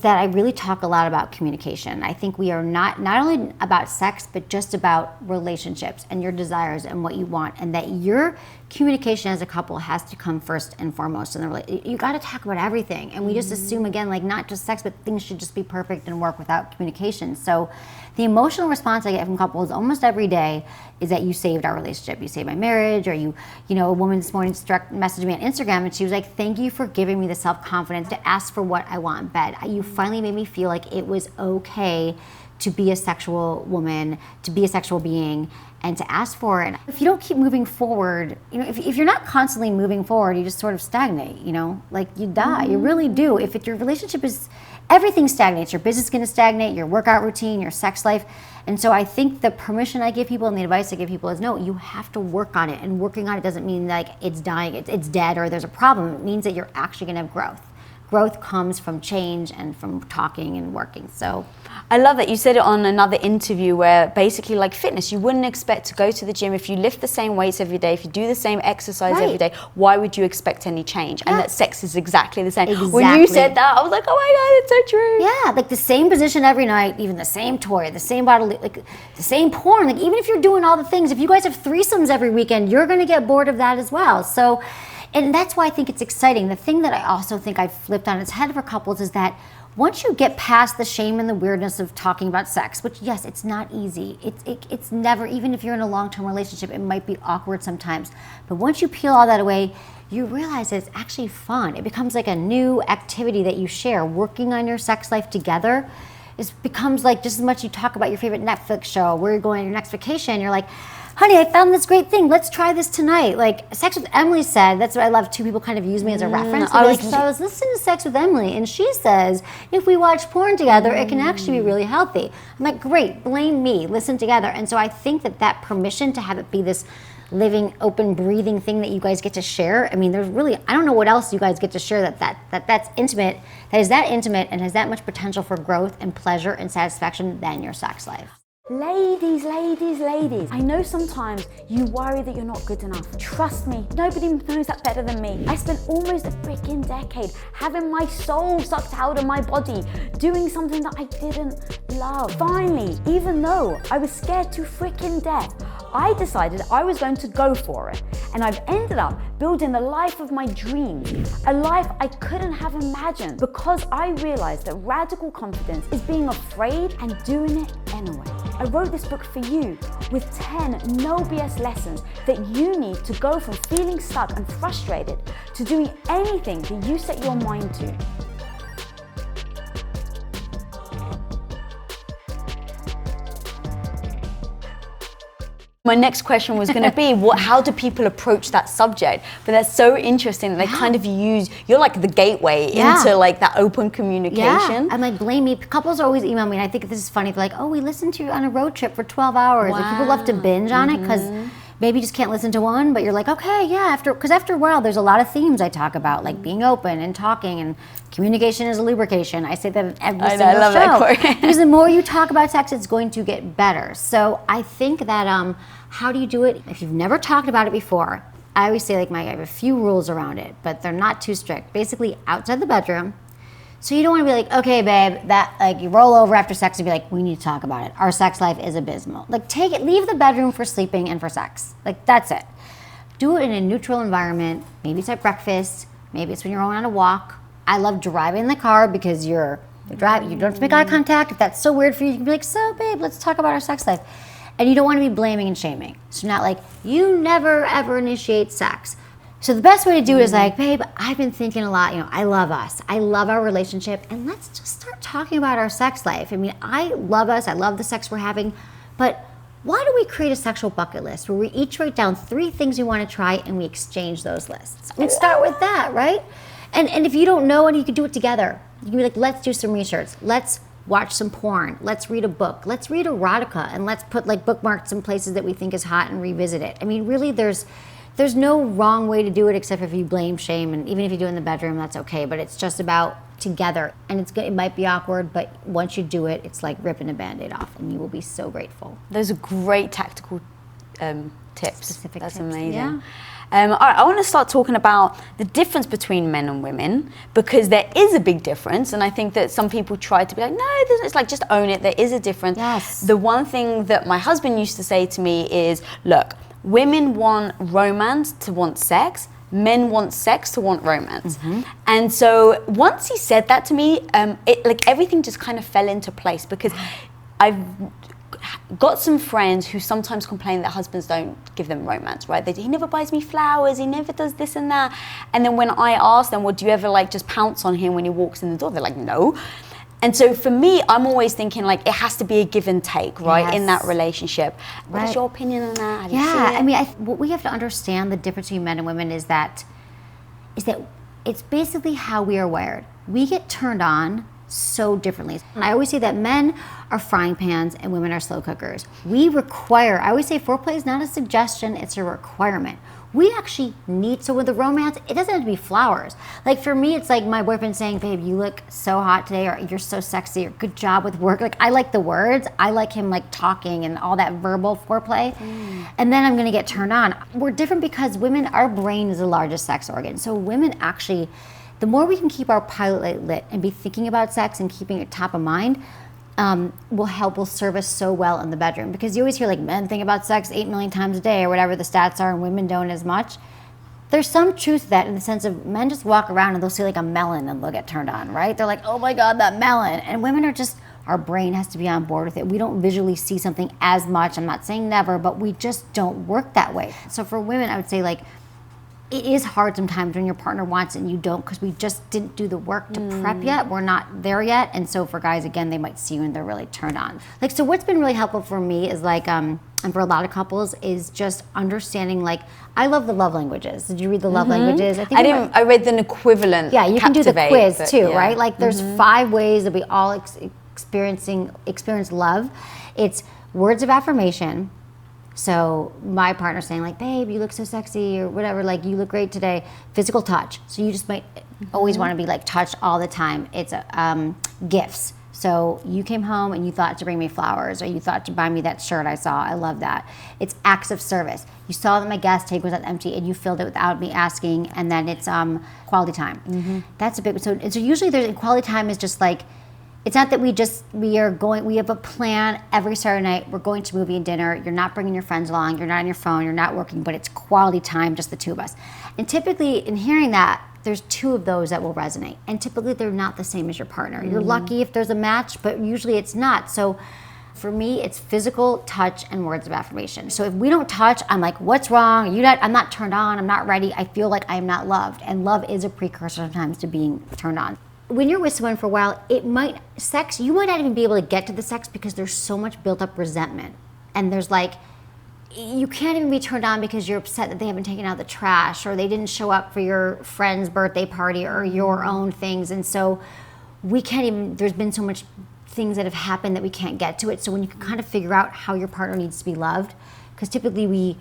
that I really talk a lot about communication. I think we are not only about sex, but just about relationships and your desires and what you want, and that your communication as a couple has to come first and foremost in the relationship. You got to talk about everything, and we just assume, again, like not just sex, but things should just be perfect and work without communication. So the emotional response I get from couples almost every day is that you saved our relationship, you saved my marriage, or you know, a woman this morning direct messaged me on Instagram, and she was like, thank you for giving me the self-confidence to ask for what I want in bed. You finally made me feel like it was okay to be a sexual woman, to be a sexual being, and to ask for it. If you don't keep moving forward, you know, if you're not constantly moving forward, you just sort of stagnate, you know, like you die. You really do. If your relationship is, everything stagnates. Your business is going to stagnate, your workout routine, your sex life. And so I think the permission I give people and the advice I give people is, no, you have to work on it. And working on it doesn't mean like it's dying, it's dead, or there's a problem. It means that you're actually going to have growth. Growth comes from change and from talking and working. So I love that you said it on another interview, where basically, like fitness, you wouldn't expect to go to the gym if you lift the same weights every day, if you do the same exercise every day. Why would you expect any change? And that sex is exactly the same. When you said that, I was like, oh my God, it's so true. Yeah, like the same position every night, even the same toy, the same bottle, like the same porn. Like even if you're doing all the things, if you guys have threesomes every weekend, you're going to get bored of that as well. So. And that's why I think it's exciting. The thing that I also think I've flipped on its head for couples is that once you get past the shame and the weirdness of talking about sex, which yes, it's not easy. It's never, even if you're in a long-term relationship, it might be awkward sometimes. But once you peel all that away, you realize that it's actually fun. It becomes like a new activity that you share. Working on your sex life together becomes like just as much you talk about your favorite Netflix show, where you're going on your next vacation, you're like, honey, I found this great thing. Let's try this tonight. Like Sex with Emily said, that's what I love. Two people kind of use me as a reference. So I was listening to Sex with Emily, and she says, if we watch porn together, it can actually be really healthy. I'm like, great, blame me, listen together. And so I think that permission to have it be this living, open, breathing thing that you guys get to share. I mean, there's really, I don't know what else you guys get to share that's intimate, that is that intimate and has that much potential for growth and pleasure and satisfaction than your sex life. Ladies, I know sometimes you worry that you're not good enough. Trust me, nobody knows that better than me. I spent almost a freaking decade having my soul sucked out of my body, doing something that I didn't love. Finally, even though I was scared to freaking death, I decided I was going to go for it. And I've ended up building the life of my dreams, a life I couldn't have imagined, because I realized that radical confidence is being afraid and doing it anyway. I wrote this book for you with 10 no BS lessons that you need to go from feeling stuck and frustrated to doing anything that you set your mind to. My next question was going to be, how do people approach that subject? But that's so interesting that they kind of you're like the gateway into like that open communication. Yeah. I'm like, blame me. Couples always email me, and I think this is funny. They're like, oh, we listened to you on a road trip for 12 hours. Wow. Like people love to binge on it because maybe you just can't listen to one, but you're like, okay, yeah, because after a while, there's a lot of themes I talk about, like being open and talking, and communication is a lubrication. I say that in every single show. That quote. Because the more you talk about sex, it's going to get better. So I think that how do you do it? If you've never talked about it before, I always say I have a few rules around it, but they're not too strict. Basically, outside the bedroom. So you don't want to be like, okay, babe, that like you roll over after sex and be like, we need to talk about it. Our sex life is abysmal. Like leave the bedroom for sleeping and for sex. Like that's it. Do it in a neutral environment. Maybe it's at breakfast. Maybe it's when you're going on a walk. I love driving in the car because you're driving. You don't have to make eye contact. If that's so weird for you, you can be like, so babe, let's talk about our sex life. And you don't want to be blaming and shaming. So not like, you never ever initiate sex. So the best way to do it is like, babe, I've been thinking a lot, I love us. I love our relationship, and let's just start talking about our sex life. I mean, I love us. I love the sex we're having, but why don't we create a sexual bucket list where we each write down 3 things we want to try and we exchange those lists? And start with that, right? And if you don't know it, you can do it together. You can be like, let's do some research. Let's watch some porn. Let's read a book. Let's read erotica, and let's put like bookmarks in places that we think is hot and revisit it. I mean, really, there's no wrong way to do it except if you blame, shame, and even if you do it in the bedroom, that's okay. But it's just about together, and it might be awkward, but once you do it, it's like ripping a Band-Aid off, and you will be so grateful. Those are great tactical tips. Specific That's tips. amazing. Yeah. All right, I want to start talking about the difference between men and women, because there is a big difference, and I think that some people try to be like, no, it's like, just own it, there is a difference. Yes. The one thing that my husband used to say to me is, look, women want romance to want sex, men want sex to want romance. Mm-hmm. And so once he said that to me, everything just kind of fell into place, because I've got some friends who sometimes complain that husbands don't give them romance, right? He never buys me flowers, he never does this and that. And then when I ask them, well, do you ever just pounce on him when he walks in the door? They're like, no. And so for me, I'm always thinking like it has to be a give and take, right, in that relationship. What is your opinion on that? How do you see it? I mean, what we have to understand, the difference between men and women is that it's basically how we are wired. We get turned on so differently. And I always say that men are frying pans and women are slow cookers. I always say foreplay is not a suggestion, it's a requirement. We actually need, so with the romance, it doesn't have to be flowers. Like for me, it's like my boyfriend saying, babe, you look so hot today, or you're so sexy, or good job with work. Like I like the words. I like him like talking and all that verbal foreplay. And then I'm gonna get turned on. We're different because women, our brain is the largest sex organ. So women actually, the more we can keep our pilot light lit and be thinking about sex and keeping it top of mind, will serve us so well in the bedroom. Because you always hear like men think about sex 8 million times a day or whatever the stats are, and women don't as much. There's some truth to that in the sense of men just walk around and they'll see like a melon and they'll get turned on, right? They're like, oh my God, that melon. And women are just, our brain has to be on board with it. We don't visually see something as much. I'm not saying never, but we just don't work that way. So for women, I would say like, it is hard sometimes when your partner wants it and you don't, because we just didn't do the work to prep yet. We're not there yet. And so for guys, again, they might see you and they're really turned on. Like, so what's been really helpful for me is like, and for a lot of couples, is just understanding, like, I love the love languages. Did you read the love languages? I read an equivalent. Yeah, you can do the quiz too, yeah. right? Like there's 5 ways that we all experience love. It's words of affirmation. So my partner saying like, babe, you look so sexy, or whatever, like you look great today. Physical touch. So you just might always want to be like touched all the time. It's gifts. So you came home and you thought to bring me flowers, or you thought to buy me that shirt I saw. I love that. It's acts of service. You saw that my gas tank was empty and you filled it without me asking. And then it's quality time. That's a big, so usually quality time is just like, it's not that we have a plan every Saturday night. We're going to movie and dinner. You're not bringing your friends along. You're not on your phone. You're not working, but it's quality time, just the two of us. And typically in hearing that, there's 2 of those that will resonate. And typically they're not the same as your partner. You're lucky if there's a match, but usually it's not. So for me, it's physical touch and words of affirmation. So if we don't touch, I'm like, what's wrong? I'm not turned on. I'm not ready. I feel like I am not loved. And love is a precursor sometimes to being turned on. When you're with someone for a while, you might not even be able to get to the sex because there's so much built up resentment. And there's like, you can't even be turned on because you're upset that they haven't taken out the trash, or they didn't show up for your friend's birthday party, or your own things. And so there's been so much things that have happened that we can't get to it. So when you can kind of figure out how your partner needs to be loved, because typically we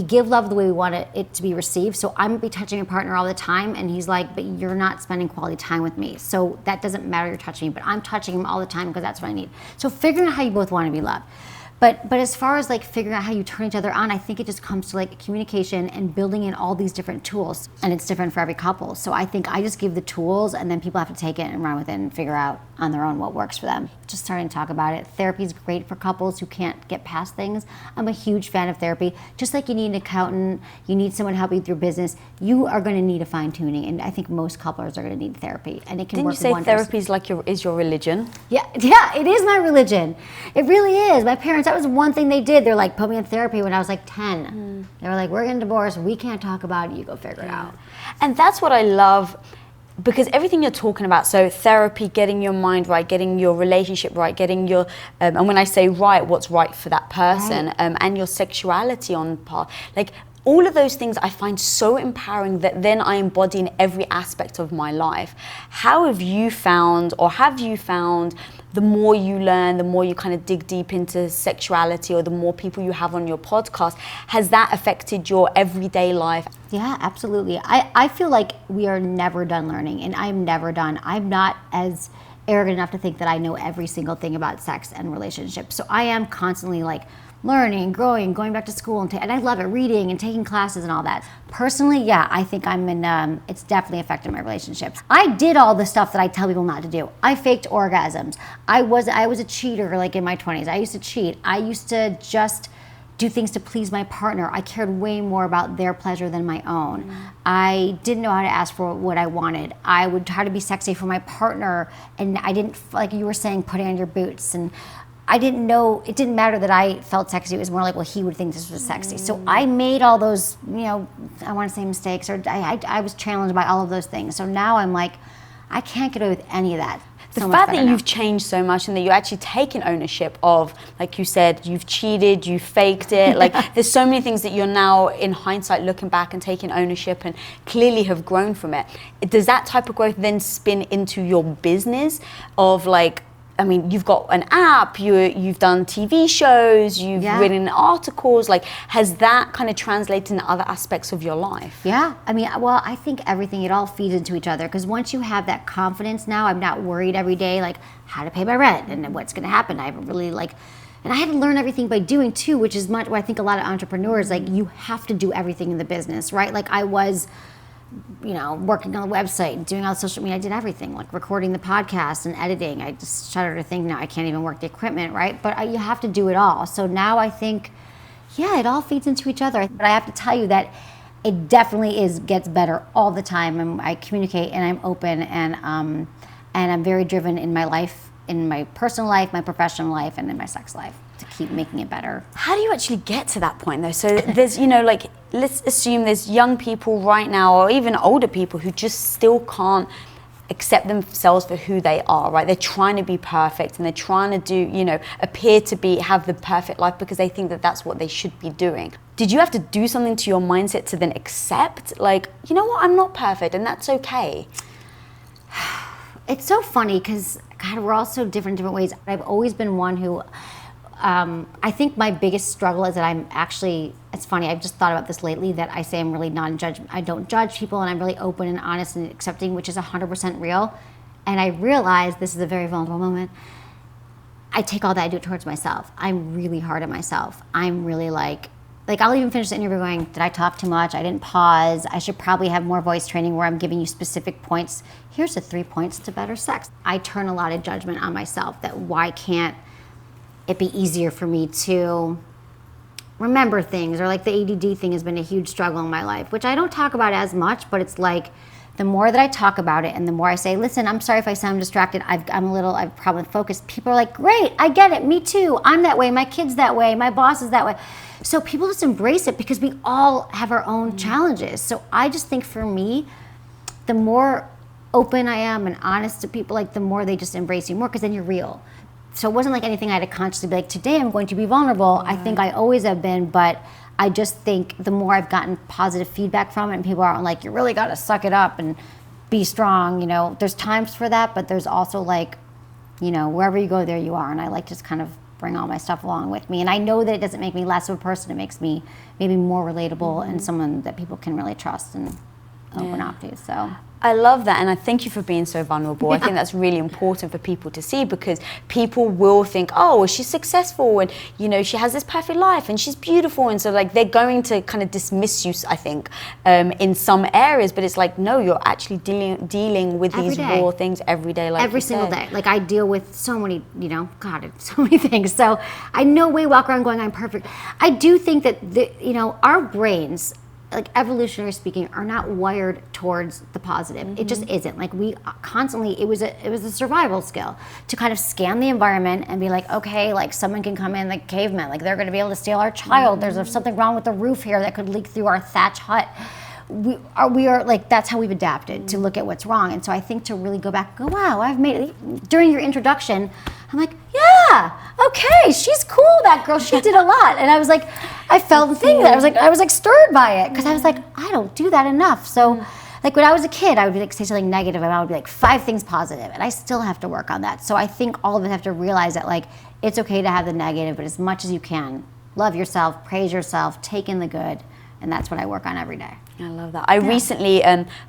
give love the way we want it to be received. So I'm gonna be touching a partner all the time, and he's like, but you're not spending quality time with me. So that doesn't matter, you're touching me, but I'm touching him all the time because that's what I need. So figuring out how you both want to be loved. But as far as like figuring out how you turn each other on, I think it just comes to like communication and building in all these different tools. And it's different for every couple. So I think I just give the tools, and then people have to take it and run with it and figure out on their own what works for them. Just starting to talk about it. Therapy is great for couples who can't get past things. I'm a huge fan of therapy. Just like you need an accountant, you need someone to help you with your business, you are going to need a fine tuning. And I think most couples are going to need therapy. And it can work wonders. Didn't you say therapy is like your religion? Yeah, it is my religion. It really is. My parents, that was one thing they did. They're like, put me in therapy when I was like 10. They were like, we're getting divorced. We can't talk about it. You go figure it out. And that's what I love, because everything you're talking about, so therapy, getting your mind right, getting your relationship right, getting your, and when I say right, what's right for that person, right. And your sexuality on par, like all of those things I find so empowering that then I embody in every aspect of my life. How have you found the more you learn, the more you kind of dig deep into sexuality, or the more people you have on your podcast, has that affected your everyday life? Yeah, absolutely. I feel like we are never done learning, and I'm never done. I'm not as arrogant enough to think that I know every single thing about sex and relationships. So I am constantly like learning, growing, going back to school, and I love it, reading and taking classes and all that. Personally, yeah, I think it's definitely affected my relationships. I did all the stuff that I tell people not to do. I faked orgasms. I was a cheater like in my 20s. I used to cheat. I used to just do things to please my partner. I cared way more about their pleasure than my own. I didn't know how to ask for what I wanted. I would try to be sexy for my partner, and I didn't, like you were saying, putting on your boots, and I didn't know, it didn't matter that I felt sexy. It was more like, well, he would think this was sexy. So I made all those, I want to say mistakes, or I was challenged by all of those things. So now I'm like, I can't get away with any of that. The so much fact better that now. you've changed so much and that you're actually taking ownership of, like you said, you've cheated, you faked it. Like there's so many things that you're now in hindsight looking back and taking ownership and clearly have grown from it. Does that type of growth then spin into your business of like, I mean, you've got an app, you've done TV shows, you've written articles. Like, has that kind of translated into other aspects of your life? Yeah, I mean, well, I think everything, it all feeds into each other, because once you have that confidence now, I'm not worried every day, like, how to pay my rent and what's going to happen. I haven't really, like, and I had to learn everything by doing, too, which is much, what I think a lot of entrepreneurs, like, you have to do everything in the business, right? Like, I was, you know, working on the website, doing all the social media, I did everything, like recording the podcast and editing. I just shudder to think now I can't even work the equipment, right? But you have to do it all. So now I think, yeah, it all feeds into each other. But I have to tell you that it definitely gets better all the time. And I communicate and I'm open and I'm very driven in my life, in my personal life, my professional life, and in my sex life, to keep making it better. How do you actually get to that point though? So there's, you know, like, let's assume there's young people right now or even older people who just still can't accept themselves for who they are, right? They're trying to be perfect and they're trying to do, you know, appear to have the perfect life because they think that that's what they should be doing. Did you have to do something to your mindset to then accept, like, you know what, I'm not perfect and that's okay? It's so funny because, God, we're all so different ways. I've always been one who, I think my biggest struggle is that I'm actually, it's funny, I've just thought about this lately, that I say I'm really non-judgmental. I don't judge people and I'm really open and honest and accepting, which is 100% real. And I realize, this is a very vulnerable moment, I take all that, I do it towards myself. I'm really hard on myself. I'm really like I'll even finish the interview going, did I talk too much? I didn't pause. I should probably have more voice training where I'm giving you specific points. Here's the 3 points to better sex. I turn a lot of judgment on myself, that why can't it be easier for me to remember things, or like the ADD thing has been a huge struggle in my life, which I don't talk about as much, but it's like, the more that I talk about it and the more I say, listen, I'm sorry if I sound distracted, I've a problem with focus, people are like, great, I get it, me too, I'm that way, my kid's that way, my boss is that way. So people just embrace it because we all have our own challenges. So I just think for me, the more open I am and honest to people, like the more they just embrace you more, because then you're real. So it wasn't like anything I had to consciously be like, today I'm going to be vulnerable. I think I always have been, but I just think the more I've gotten positive feedback from it, and people are like, you really got to suck it up and be strong, you know, there's times for that, but there's also like, you know, wherever you go, there you are. And I like to just kind of bring all my stuff along with me. And I know that it doesn't make me less of a person. It makes me maybe more relatable and someone that people can really trust and open up to. So I love that, and I thank you for being so vulnerable. I think that's really important for people to see, because people will think, oh, well, she's successful and, you know, she has this perfect life and she's beautiful, and so like they're going to kind of dismiss you, I think, in some areas. But it's like, no, you're actually dealing with these raw things every day, like every single day. Like I deal with so many, you know, God, so many things. So I no way walk around going, I'm perfect. I do think that you know, our brains, like evolutionary speaking, are not wired towards the positive. It just isn't. Like we constantly, it was a survival skill to kind of scan the environment and be like, okay, like someone can come in like cavemen, like they're going to be able to steal our child. There's something wrong with the roof here that could leak through our thatch hut. We are like, that's how we've adapted to look at what's wrong. And so I think to really go back and go, wow, I've made it. During your introduction, I'm like, yeah, okay, she's cool, that girl, she did a lot. And I was like, I felt the thing that I was like stirred by it, because I was like, I don't do that enough. So like when I was a kid, I would be like say something negative and I would be like 5 things positive, and I still have to work on that. So I think all of us have to realize that like it's okay to have the negative, but as much as you can, love yourself, praise yourself, take in the good. And that's what I work on every day. I love that. I recently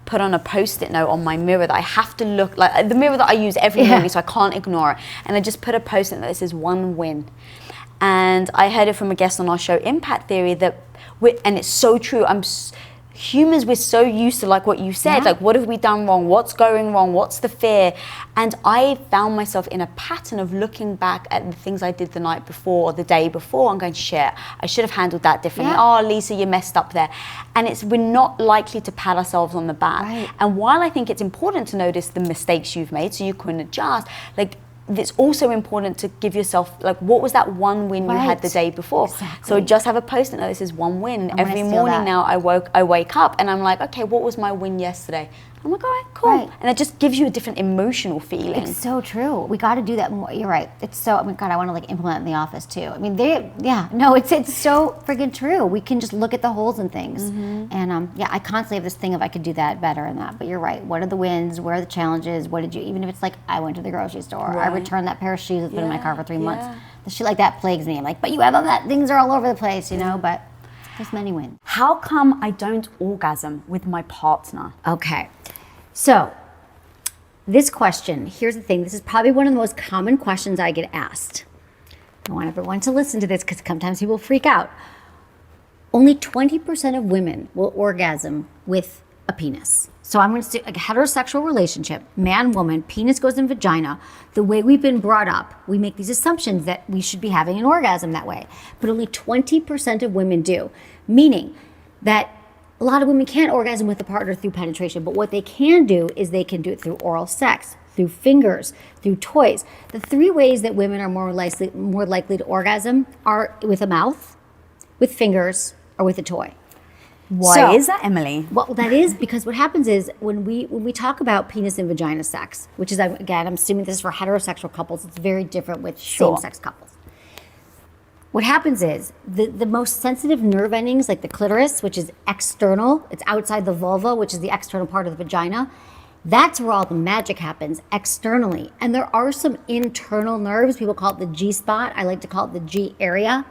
put on a Post-it note on my mirror that I have to look, like the mirror that I use every morning, so I can't ignore it. And I just put a Post-it note that says 1 win. And I heard it from a guest on our show, Impact Theory, and it's so true. Humans, we're so used to, like what you said, like what have we done wrong? What's going wrong? What's the fear? And I found myself in a pattern of looking back at the things I did the night before or the day before and going, shit, I should have handled that differently. Oh, Lisa, you messed up there. And we're not likely to pat ourselves on the back. Right. And while I think it's important to notice the mistakes you've made so you can adjust, like, it's also important to give yourself, like, what was that 1 win you had the day before? Exactly. So just have a Post-it note that says 1 win. Every morning now I wake up and I'm like, okay, what was my win yesterday? I'm like, all right, cool. Right. And it just gives you a different emotional feeling. It's so true. We got to do that more. You're right. It's so, I mean, God, I want to like implement it in the office too. I mean, it's so freaking true. We can just look at the holes in things. And I constantly have this thing of I could do that better and that. But you're right. What are the wins? Where are the challenges? What did you, even if it's like I went to the grocery store, I returned that pair of shoes that's been in my car for 3 months. The shit like that plagues me. I'm like, but you have all that, things are all over the place, you know, but there's many wins. How come I don't orgasm with my partner? Okay. So, this question, here's the thing. This is probably one of the most common questions I get asked. I want everyone to listen to this because sometimes people freak out. Only 20% of women will orgasm with a penis. So I'm going to say a heterosexual relationship, man, woman, penis goes in vagina. The way we've been brought up, we make these assumptions that we should be having an orgasm that way. But only 20% of women do, meaning that a lot of women can't orgasm with a partner through penetration, but what they can do is they can do it through oral sex, through fingers, through toys. The 3 ways that women are more likely to orgasm are with a mouth, with fingers, or with a toy. Why is that, Emily? Well, that is because what happens is when we talk about penis and vagina sex, which is, again, I'm assuming this is for heterosexual couples, it's very different with same-sex couples. What happens is the most sensitive nerve endings, like the clitoris, which is external, it's outside the vulva, which is the external part of the vagina, that's where all the magic happens externally. And there are some internal nerves, people call it the G spot, I like to call it the G area,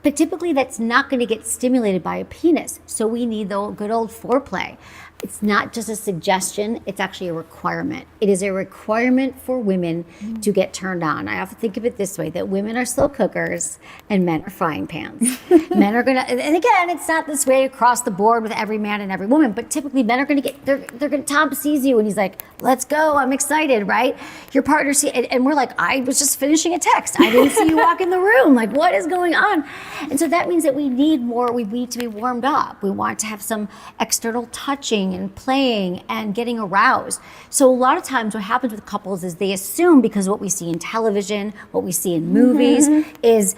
but typically that's not going to get stimulated by a penis. So we need the good old foreplay. It's not just a suggestion, it's actually a requirement. It is a requirement for women to get turned on. I often think of it this way, that women are slow cookers and men are frying pans. Men are gonna, and again, it's not this way across the board with every man and every woman, but typically men are gonna get, they're gonna, Tom sees you and he's like, let's go, I'm excited, right? Your partner see, and we're like, I was just finishing a text. I didn't see you walk in the room. Like, what is going on? And so that means that we need more, we need to be warmed up. We want to have some external touching and playing and getting aroused. So a lot of times what happens with couples is they assume, because what we see in television, what we see in movies is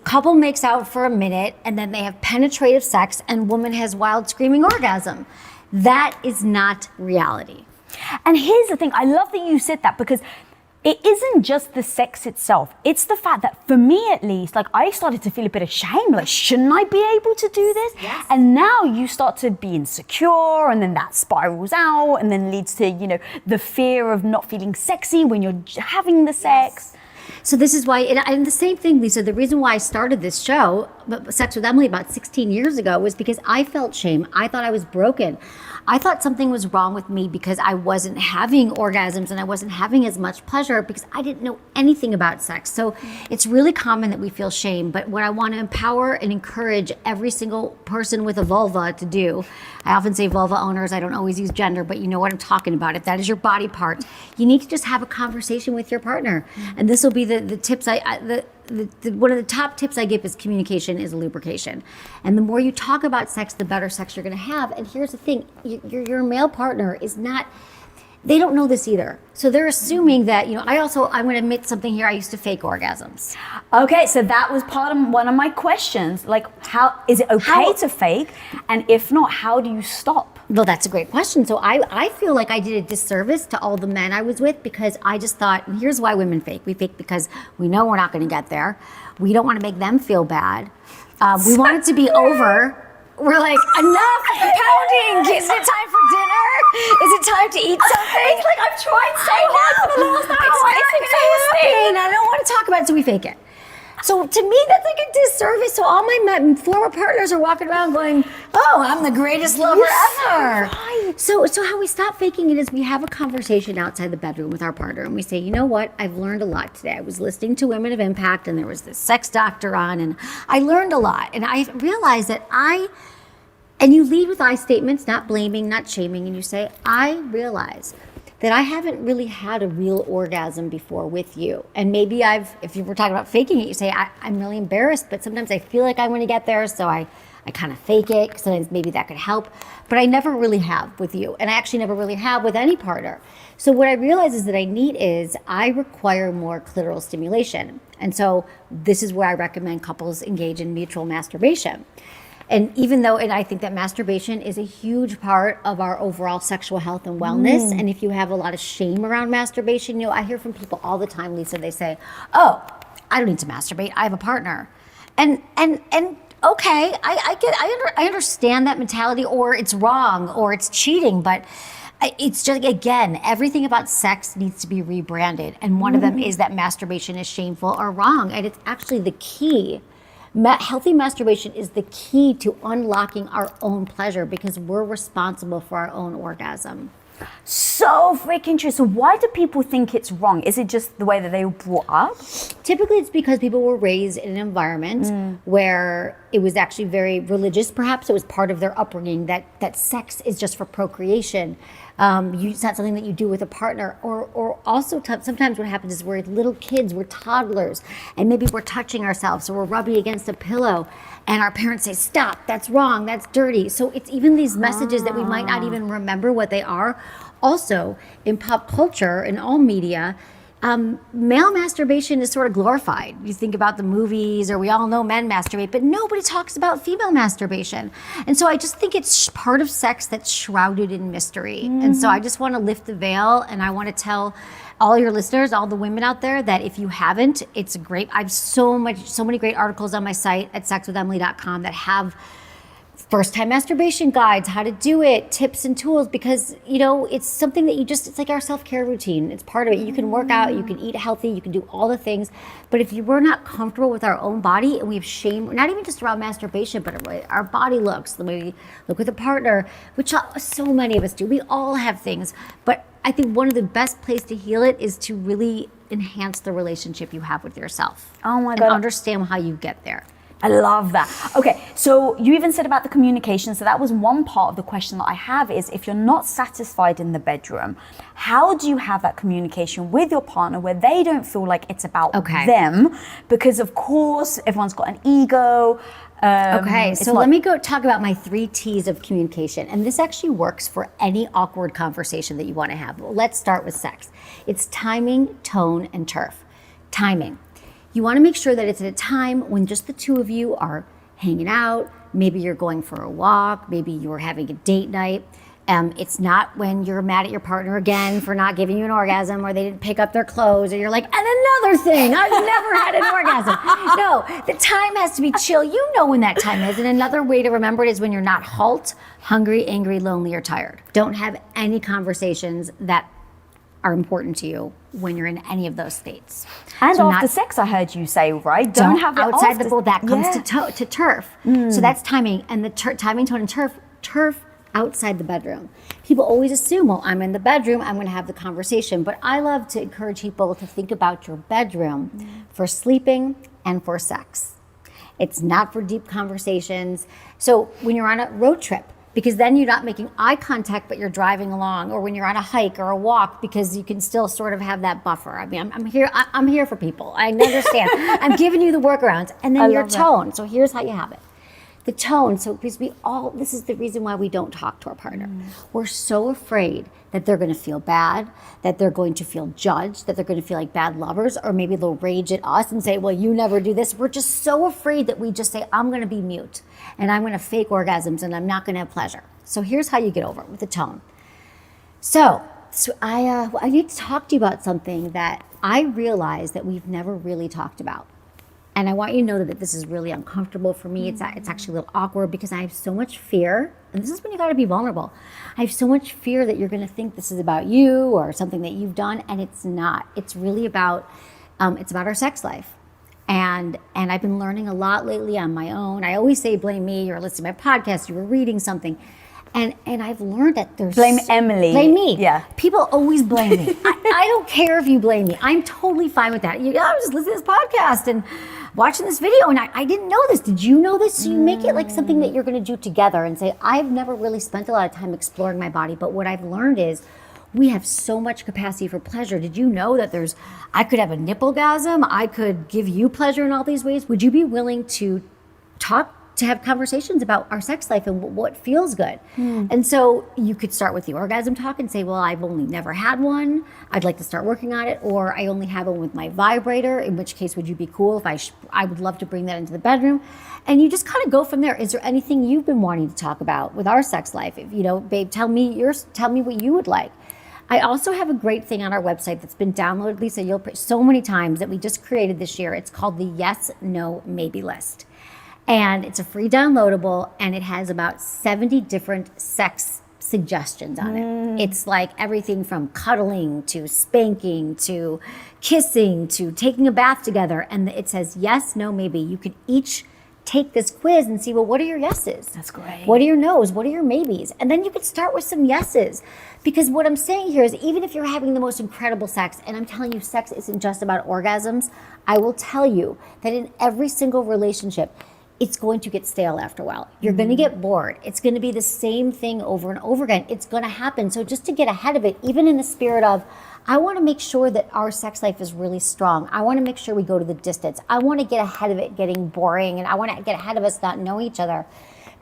couple makes out for a minute and then they have penetrative sex and woman has wild screaming orgasm. That is not reality. And here's the thing, I love that you said that, because it isn't just the sex itself. It's the fact that, for me at least, like, I started to feel a bit of shame. Like, shouldn't I be able to do this? Yes. And now you start to be insecure, and then that spirals out, and then leads to, you know, the fear of not feeling sexy when you're having the sex. So this is why, and the same thing, Lisa, the reason why I started this show, Sex with Emily, about 16 years ago, was because I felt shame. I thought I was broken. I thought something was wrong with me because I wasn't having orgasms and I wasn't having as much pleasure because I didn't know anything about sex. So it's really common that we feel shame, but what I want to empower and encourage every single person with a vulva to do, I often say vulva owners, I don't always use gender, but you know what I'm talking about. If that is your body part, you need to just have a conversation with your partner. And this will be the tips one of the top tips I give is communication is lubrication. And the more you talk about sex, the better sex you're going to have. And here's the thing, your male partner is not, they don't know this either. So they're assuming that, you know, I'm going to admit something here. I used to fake orgasms. Okay, so that was part of one of my questions. Like, how is it okay to fake? And if not, how do you stop? Well, that's a great question. So I feel like I did a disservice to all the men I was with because I just thought, and here's why women fake. We fake because we know we're not going to get there. We don't want to make them feel bad. We want it to be over. We're like, enough pounding. Is it time for dinner? Is it time to eat something? It's like I've tried so hard for the last hour. It's exhausting. I don't want to talk about it, so we fake it. So to me, that's like a disservice. So all my former partners are walking around going, oh, I'm the greatest lover ever. Right. So how we stop faking it is we have a conversation outside the bedroom with our partner and we say, you know what? I've learned a lot today. I was listening to Women of Impact and there was this sex doctor on and I learned a lot. And I realized that and you lead with I statements, not blaming, not shaming, and you say, I realize that I haven't really had a real orgasm before with you. And maybe if you were talking about faking it, you say, I'm really embarrassed, but sometimes I feel like I'm going to get there, so I kind of fake it, because sometimes maybe that could help. But I never really have with you, and I actually never really have with any partner. So what I realize is that I require more clitoral stimulation. And so this is where I recommend couples engage in mutual masturbation. And even though, and I think that masturbation is a huge part of our overall sexual health and wellness. And if you have a lot of shame around masturbation, you know, I hear from people all the time, Lisa, they say, oh, I don't need to masturbate, I have a partner. And okay, I understand that mentality, or it's wrong, or it's cheating, but it's just, again, everything about sex needs to be rebranded. And one of them is that masturbation is shameful or wrong. And it's actually the key. Healthy masturbation is the key to unlocking our own pleasure, because we're responsible for our own orgasm. So freaking true. So why do people think it's wrong? Is it just the way that they were brought up? Typically, it's because people were raised in an environment where it was actually very religious. Perhaps it was part of their upbringing that sex is just for procreation. It's not something that you do with a partner. Or also sometimes what happens is we're little kids, we're toddlers, and maybe we're touching ourselves, or we're rubbing against a pillow, and our parents say, stop, that's wrong, that's dirty. So it's even these messages that we might not even remember what they are. Also, in pop culture, in all media, male masturbation is sort of glorified. You think about the movies, or we all know men masturbate, but nobody talks about female masturbation. And so I just think it's part of sex that's shrouded in mystery. And so I just want to lift the veil, and I want to tell all your listeners, all the women out there, that if you haven't, it's great. I have so many great articles on my site at sexwithemily.com that have first-time masturbation guides, how to do it, tips and tools, because, you know, it's something that it's like our self-care routine. It's part of it. You can work out, you can eat healthy, you can do all the things. But if we're not comfortable with our own body, and we have shame, not even just around masturbation, but our body looks, the way we look with a partner, which so many of us do. We all have things. But I think one of the best places to heal it is to really enhance the relationship you have with yourself. Oh my God. And understand how you get there. I love that. Okay, so you even said about the communication. So that was one part of the question that I have, is if you're not satisfied in the bedroom, how do you have that communication with your partner where they don't feel like it's about them? Because of course, everyone's got an ego. So let me go talk about my 3 T's of communication. And this actually works for any awkward conversation that you want to have. Well, let's start with sex. It's timing, tone, and turf. Timing. You want to make sure that it's at a time when just the two of you are hanging out. Maybe you're going for a walk. Maybe you're having a date night. It's not when you're mad at your partner again for not giving you an orgasm, or they didn't pick up their clothes, or you're like, and another thing, I've never had an orgasm. No, the time has to be chill. You know when that time is. And another way to remember it is when you're not hungry, angry, lonely, or tired. Don't have any conversations that are important to you when you're in any of those states. And so after sex, I heard you say, right? Don't have it outside the bowl. That comes to turf. So that's timing, and the timing, tone, and turf outside the bedroom. People always assume, well, I'm in the bedroom, I'm going to have the conversation. But I love to encourage people to think about your bedroom for sleeping and for sex. It's not for deep conversations. So when you're on a road trip, because then you're not making eye contact, but you're driving along, or when you're on a hike or a walk, because you can still sort of have that buffer. I mean, I'm here for people. I understand. I'm giving you the workarounds. And then your tone. So here's how you have it. The tone, so because this is the reason why we don't talk to our partner. We're so afraid that they're going to feel bad, that they're going to feel judged, that they're going to feel like bad lovers, or maybe they'll rage at us and say, well, you never do this. We're just so afraid that we just say, I'm going to be mute, and I'm going to fake orgasms, and I'm not going to have pleasure. So here's how you get over it with the tone. So I need to talk to you about something that I realize that we've never really talked about. And I want you to know that this is really uncomfortable for me. It's actually a little awkward, because I have so much fear. And this is when you got to be vulnerable. I have so much fear that you're going to think this is about you or something that you've done, and it's not. It's really about our sex life. And I've been learning a lot lately on my own. I always say blame me. You're listening to my podcast. You were reading something. And I've learned that there's... Blame Emily. Blame me. Yeah. People always blame me. I don't care if you blame me. I'm totally fine with that. I was just listening to this podcast and watching this video, and I didn't know this. Did you know this? So you make it like something that you're going to do together and say, I've never really spent a lot of time exploring my body, but what I've learned is we have so much capacity for pleasure. Did you know that I could have a nipple-gasm? I could give you pleasure in all these ways. Would you be willing to talk to have conversations about our sex life and what feels good. And so you could start with the orgasm talk and say, well, I've only never had one. I'd like to start working on it. Or I only have one with my vibrator, in which case would you be cool if I would love to bring that into the bedroom. And you just kind of go from there. Is there anything you've been wanting to talk about with our sex life? If, babe, tell me what you would like. I also have a great thing on our website that's been downloaded, Lisa, so many times that we just created this year. It's called the Yes, No, Maybe list. And it's a free downloadable, and it has about 70 different sex suggestions on it. It's like everything from cuddling to spanking to kissing to taking a bath together. And it says yes, no, maybe. You can each take this quiz and see, well, what are your yeses? That's great. What are your no's? What are your maybes? And then you could start with some yeses. Because what I'm saying here is, even if you're having the most incredible sex, and I'm telling you, sex isn't just about orgasms, I will tell you that in every single relationship, it's going to get stale after a while. You're going to get bored. It's going to be the same thing over and over again. It's going to happen. So just to get ahead of it, even in the spirit of, I want to make sure that our sex life is really strong. I want to make sure we go to the distance. I want to get ahead of it getting boring, and I want to get ahead of us not knowing each other,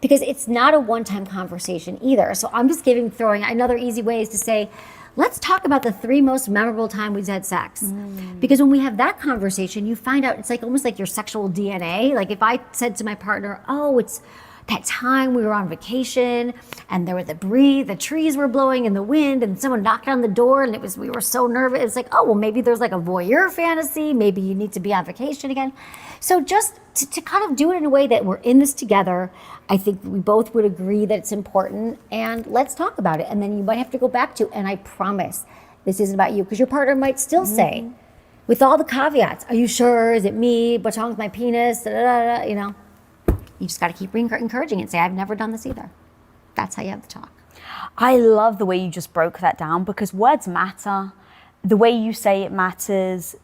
because it's not a one-time conversation either. So I'm just throwing another easy way is to say, let's talk about the 3 most memorable times we've had sex. Because when we have that conversation, you find out it's like almost like your sexual DNA. Like if I said to my partner, oh, it's that time we were on vacation and there was the trees were blowing in the wind and someone knocked on the door and we were so nervous. It's like, oh, well, maybe there's like a voyeur fantasy. Maybe you need to be on vacation again. So just to kind of do it in a way that we're in this together, I think we both would agree that it's important, and let's talk about it. And then you might have to go back to, and I promise this isn't about you, because your partner might still say, with all the caveats, are you sure? Is it me? What's wrong with my penis? Da, da, da, da, You just got to keep encouraging it and say, I've never done this either. That's how you have the talk. I love the way you just broke that down, because words matter. The way you say it matters.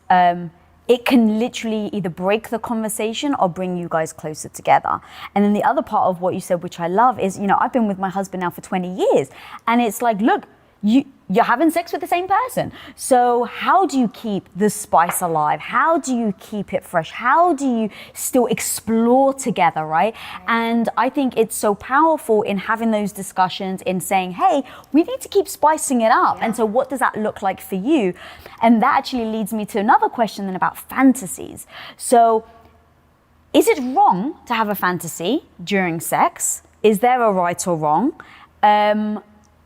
It can literally either break the conversation or bring you guys closer together. And then the other part of what you said, which I love, is, I've been with my husband now for 20 years. And it's like, look, you're having sex with the same person. So how do you keep the spice alive? How do you keep it fresh? How do you still explore together, right? And I think it's so powerful in having those discussions, in saying, hey, we need to keep spicing it up. And so what does that look like for you? And that actually leads me to another question then about fantasies. So is it wrong to have a fantasy during sex? Is there a right or wrong?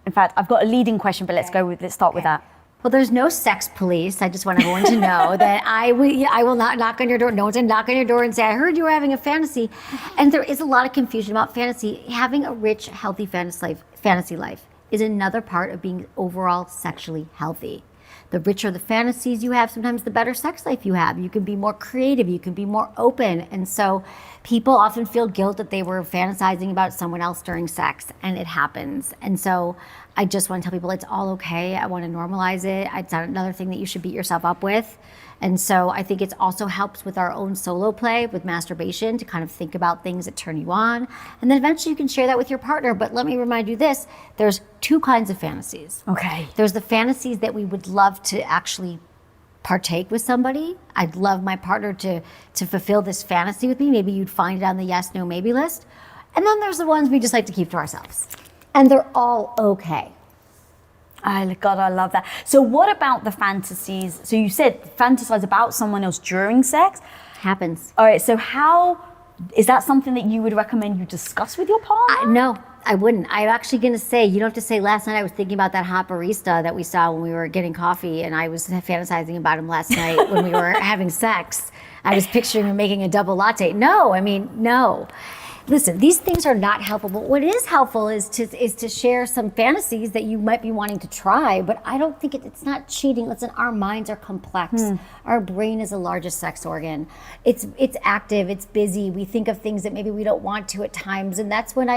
In fact, I've got a leading question, but let's start with that. Well, there's no sex police. I just want everyone to know that I will not knock on your door. No one's going to knock on your door and say, I heard you were having a fantasy. And there is a lot of confusion about fantasy. Having a rich, healthy fantasy life is another part of being overall sexually healthy. The richer the fantasies you have, sometimes the better sex life you have. You can be more creative, you can be more open. And so people often feel guilt that they were fantasizing about someone else during sex, and it happens. And so I just want to tell people it's all okay. I want to normalize it. It's not another thing that you should beat yourself up with. And so I think it also helps with our own solo play, with masturbation, to kind of think about things that turn you on. And then eventually you can share that with your partner. But let me remind you this, there's 2 kinds of fantasies. Okay. There's the fantasies that we would love to actually partake with somebody. I'd love my partner to fulfill this fantasy with me. Maybe you'd find it on the yes, no, maybe list. And then there's the ones we just like to keep to ourselves. And they're all okay. God, I love that. So what about the fantasies? So you said fantasize about someone else during sex. Happens. All right, so is that something that you would recommend you discuss with your partner? No, I wouldn't. I'm actually going to say, you don't have to say, last night I was thinking about that hot barista that we saw when we were getting coffee, and I was fantasizing about him last night when we were having sex. I was picturing him making a double latte. No. Listen, these things are not helpful, but what is helpful is to share some fantasies that you might be wanting to try, but I don't think it's not cheating. Listen, our minds are complex. Our brain is the largest sex organ. It's active, it's busy. We think of things that maybe we don't want to at times, and that's when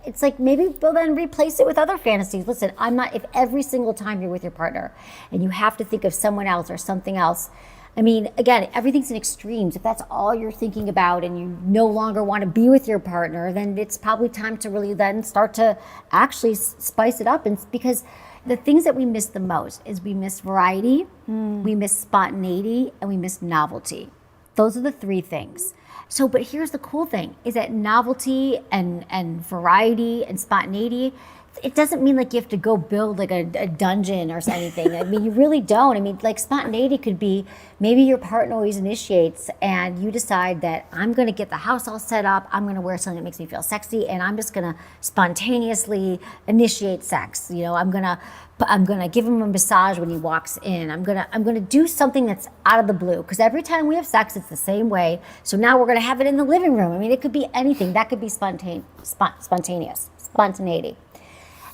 it's like, maybe we'll then replace it with other fantasies. Listen, if every single time you're with your partner and you have to think of someone else or something else, again, everything's in extremes. If that's all you're thinking about and you no longer want to be with your partner, then it's probably time to really then start to actually spice it up. And because the things that we miss the most is we miss variety, we miss spontaneity, and we miss novelty. Those are the 3 things. So, but here's the cool thing, is that novelty and variety and spontaneity, it doesn't mean like you have to go build like a dungeon or anything. I mean, you really don't. I mean, like spontaneity could be maybe your partner always initiates and you decide that I'm going to get the house all set up. I'm going to wear something that makes me feel sexy and I'm just going to spontaneously initiate sex. You know, I'm going to give him a massage when he walks in. I'm going to do something that's out of the blue because every time we have sex, it's the same way. So now we're going to have it in the living room. I mean, it could be anything. That could be spontaneity.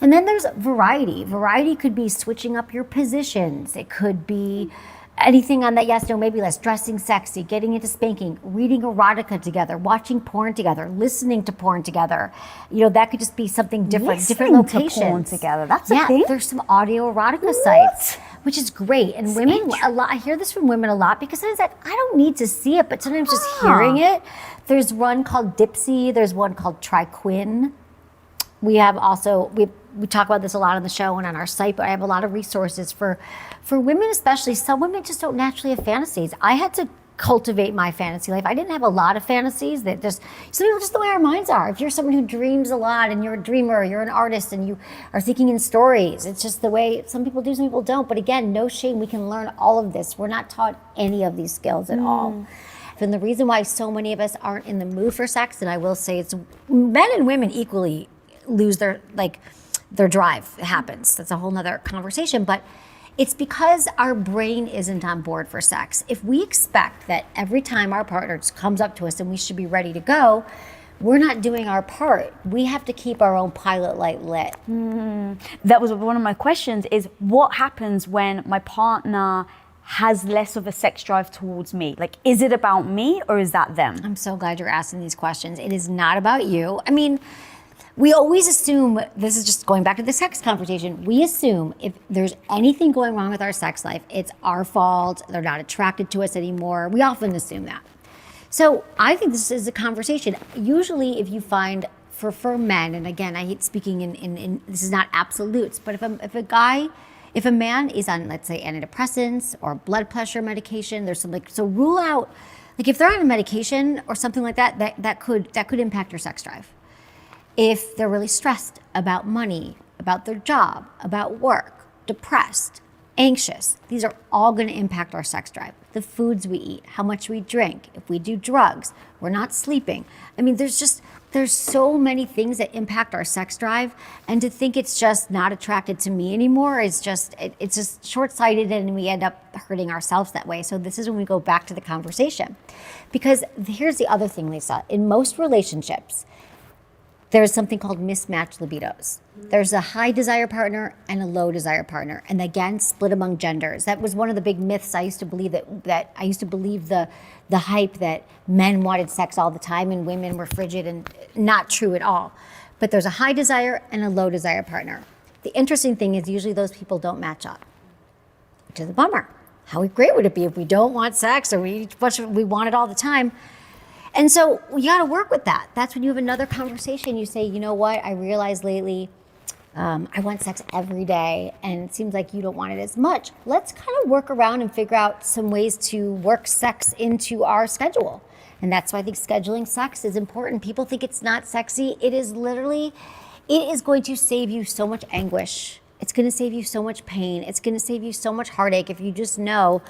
And then there's variety. Variety could be switching up your positions. It could be anything on that yes, no, maybe less, dressing sexy, getting into spanking, reading erotica together, watching porn together, listening to porn together. You know, that could just be something different, different locations. To porn together. That's a thing? There's some audio erotica sites, which is great. And women, I hear this from women a lot because sometimes I don't need to see it, but sometimes just hearing it. There's one called Dipsy. There's one called TryQuinn. We have also, we talk about this a lot on the show and on our site, but I have a lot of resources for women especially. Some women just don't naturally have fantasies. I had to cultivate my fantasy life. I didn't have a lot of fantasies that just, some people just the way our minds are. If you're someone who dreams a lot and you're a dreamer, you're an artist and you are thinking in stories, it's just the way some people do, some people don't. But again, no shame, we can learn all of this. We're not taught any of these skills at all. And the reason why so many of us aren't in the mood for sex, and I will say it's men and women equally lose their drive. It happens. That's a whole nother conversation, but it's because our brain isn't on board for sex. If we expect that every time our partner just comes up to us and we should be ready to go, we're not doing our part. We have to keep our own pilot light lit. That was one of my questions, is what happens when my partner has less of a sex drive towards me? Like, is it about me or is that them? I'm so glad you're asking these questions. It is not about you. I mean, we always assume, this is just going back to the sex conversation, we assume if there's anything going wrong with our sex life, it's our fault, they're not attracted to us anymore. We often assume that. So I think this is a conversation. Usually if you find, for men, and again, I hate speaking in this is not absolutes, but if a man is on, let's say, antidepressants or blood pressure medication, there's some so rule out, like if they're on a medication or something like that could impact your sex drive. If they're really stressed about money, about their job, about work, depressed, anxious, these are all going to impact our sex drive. The foods we eat, how much we drink, if we do drugs, we're not sleeping. I mean, there's so many things that impact our sex drive, and to think it's just not attracted to me anymore is just, it's just short-sighted, and we end up hurting ourselves that way. So this is when we go back to the conversation. Because here's the other thing, Lisa, in most relationships, there's something called mismatched libidos. There's a high desire partner and a low desire partner, and again, split among genders. That was one of the big myths. I used to believe that I used to believe the hype that men wanted sex all the time and women were frigid, and not true at all. But there's a high desire and a low desire partner. The interesting thing is usually those people don't match up, which is a bummer. How great would it be if we don't want sex or we want it all the time? And so you got to work with that. That's when you have another conversation. You say, you know what? I realized lately I want sex every day, and it seems like you don't want it as much. Let's kind of work around and figure out some ways to work sex into our schedule. And that's why I think scheduling sex is important. People think it's not sexy. It is literally, it is going to save you so much anguish. It's going to save you so much pain. It's going to save you so much heartache if you just know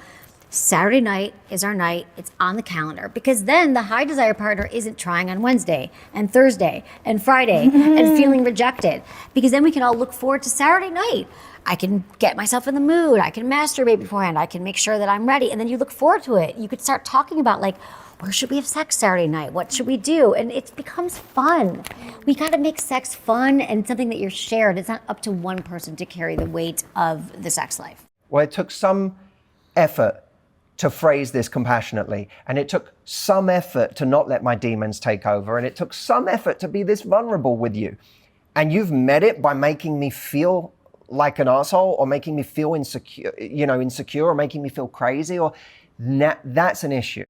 Saturday night is our night. It's on the calendar, because then the high desire partner isn't trying on Wednesday and Thursday and Friday and feeling rejected, because then we can all look forward to Saturday night. I can get myself in the mood. I can masturbate beforehand. I can make sure that I'm ready. And then you look forward to it. You could start talking about, like, where should we have sex Saturday night? What should we do? And it becomes fun. We got to make sex fun and something that you're shared. It's not up to one person to carry the weight of the sex life. Well, it took some effort to phrase this compassionately, and it took some effort to not let my demons take over, and it took some effort to be this vulnerable with you. And you've met it by making me feel like an asshole, or making me feel insecure, or making me feel crazy, or that's an issue.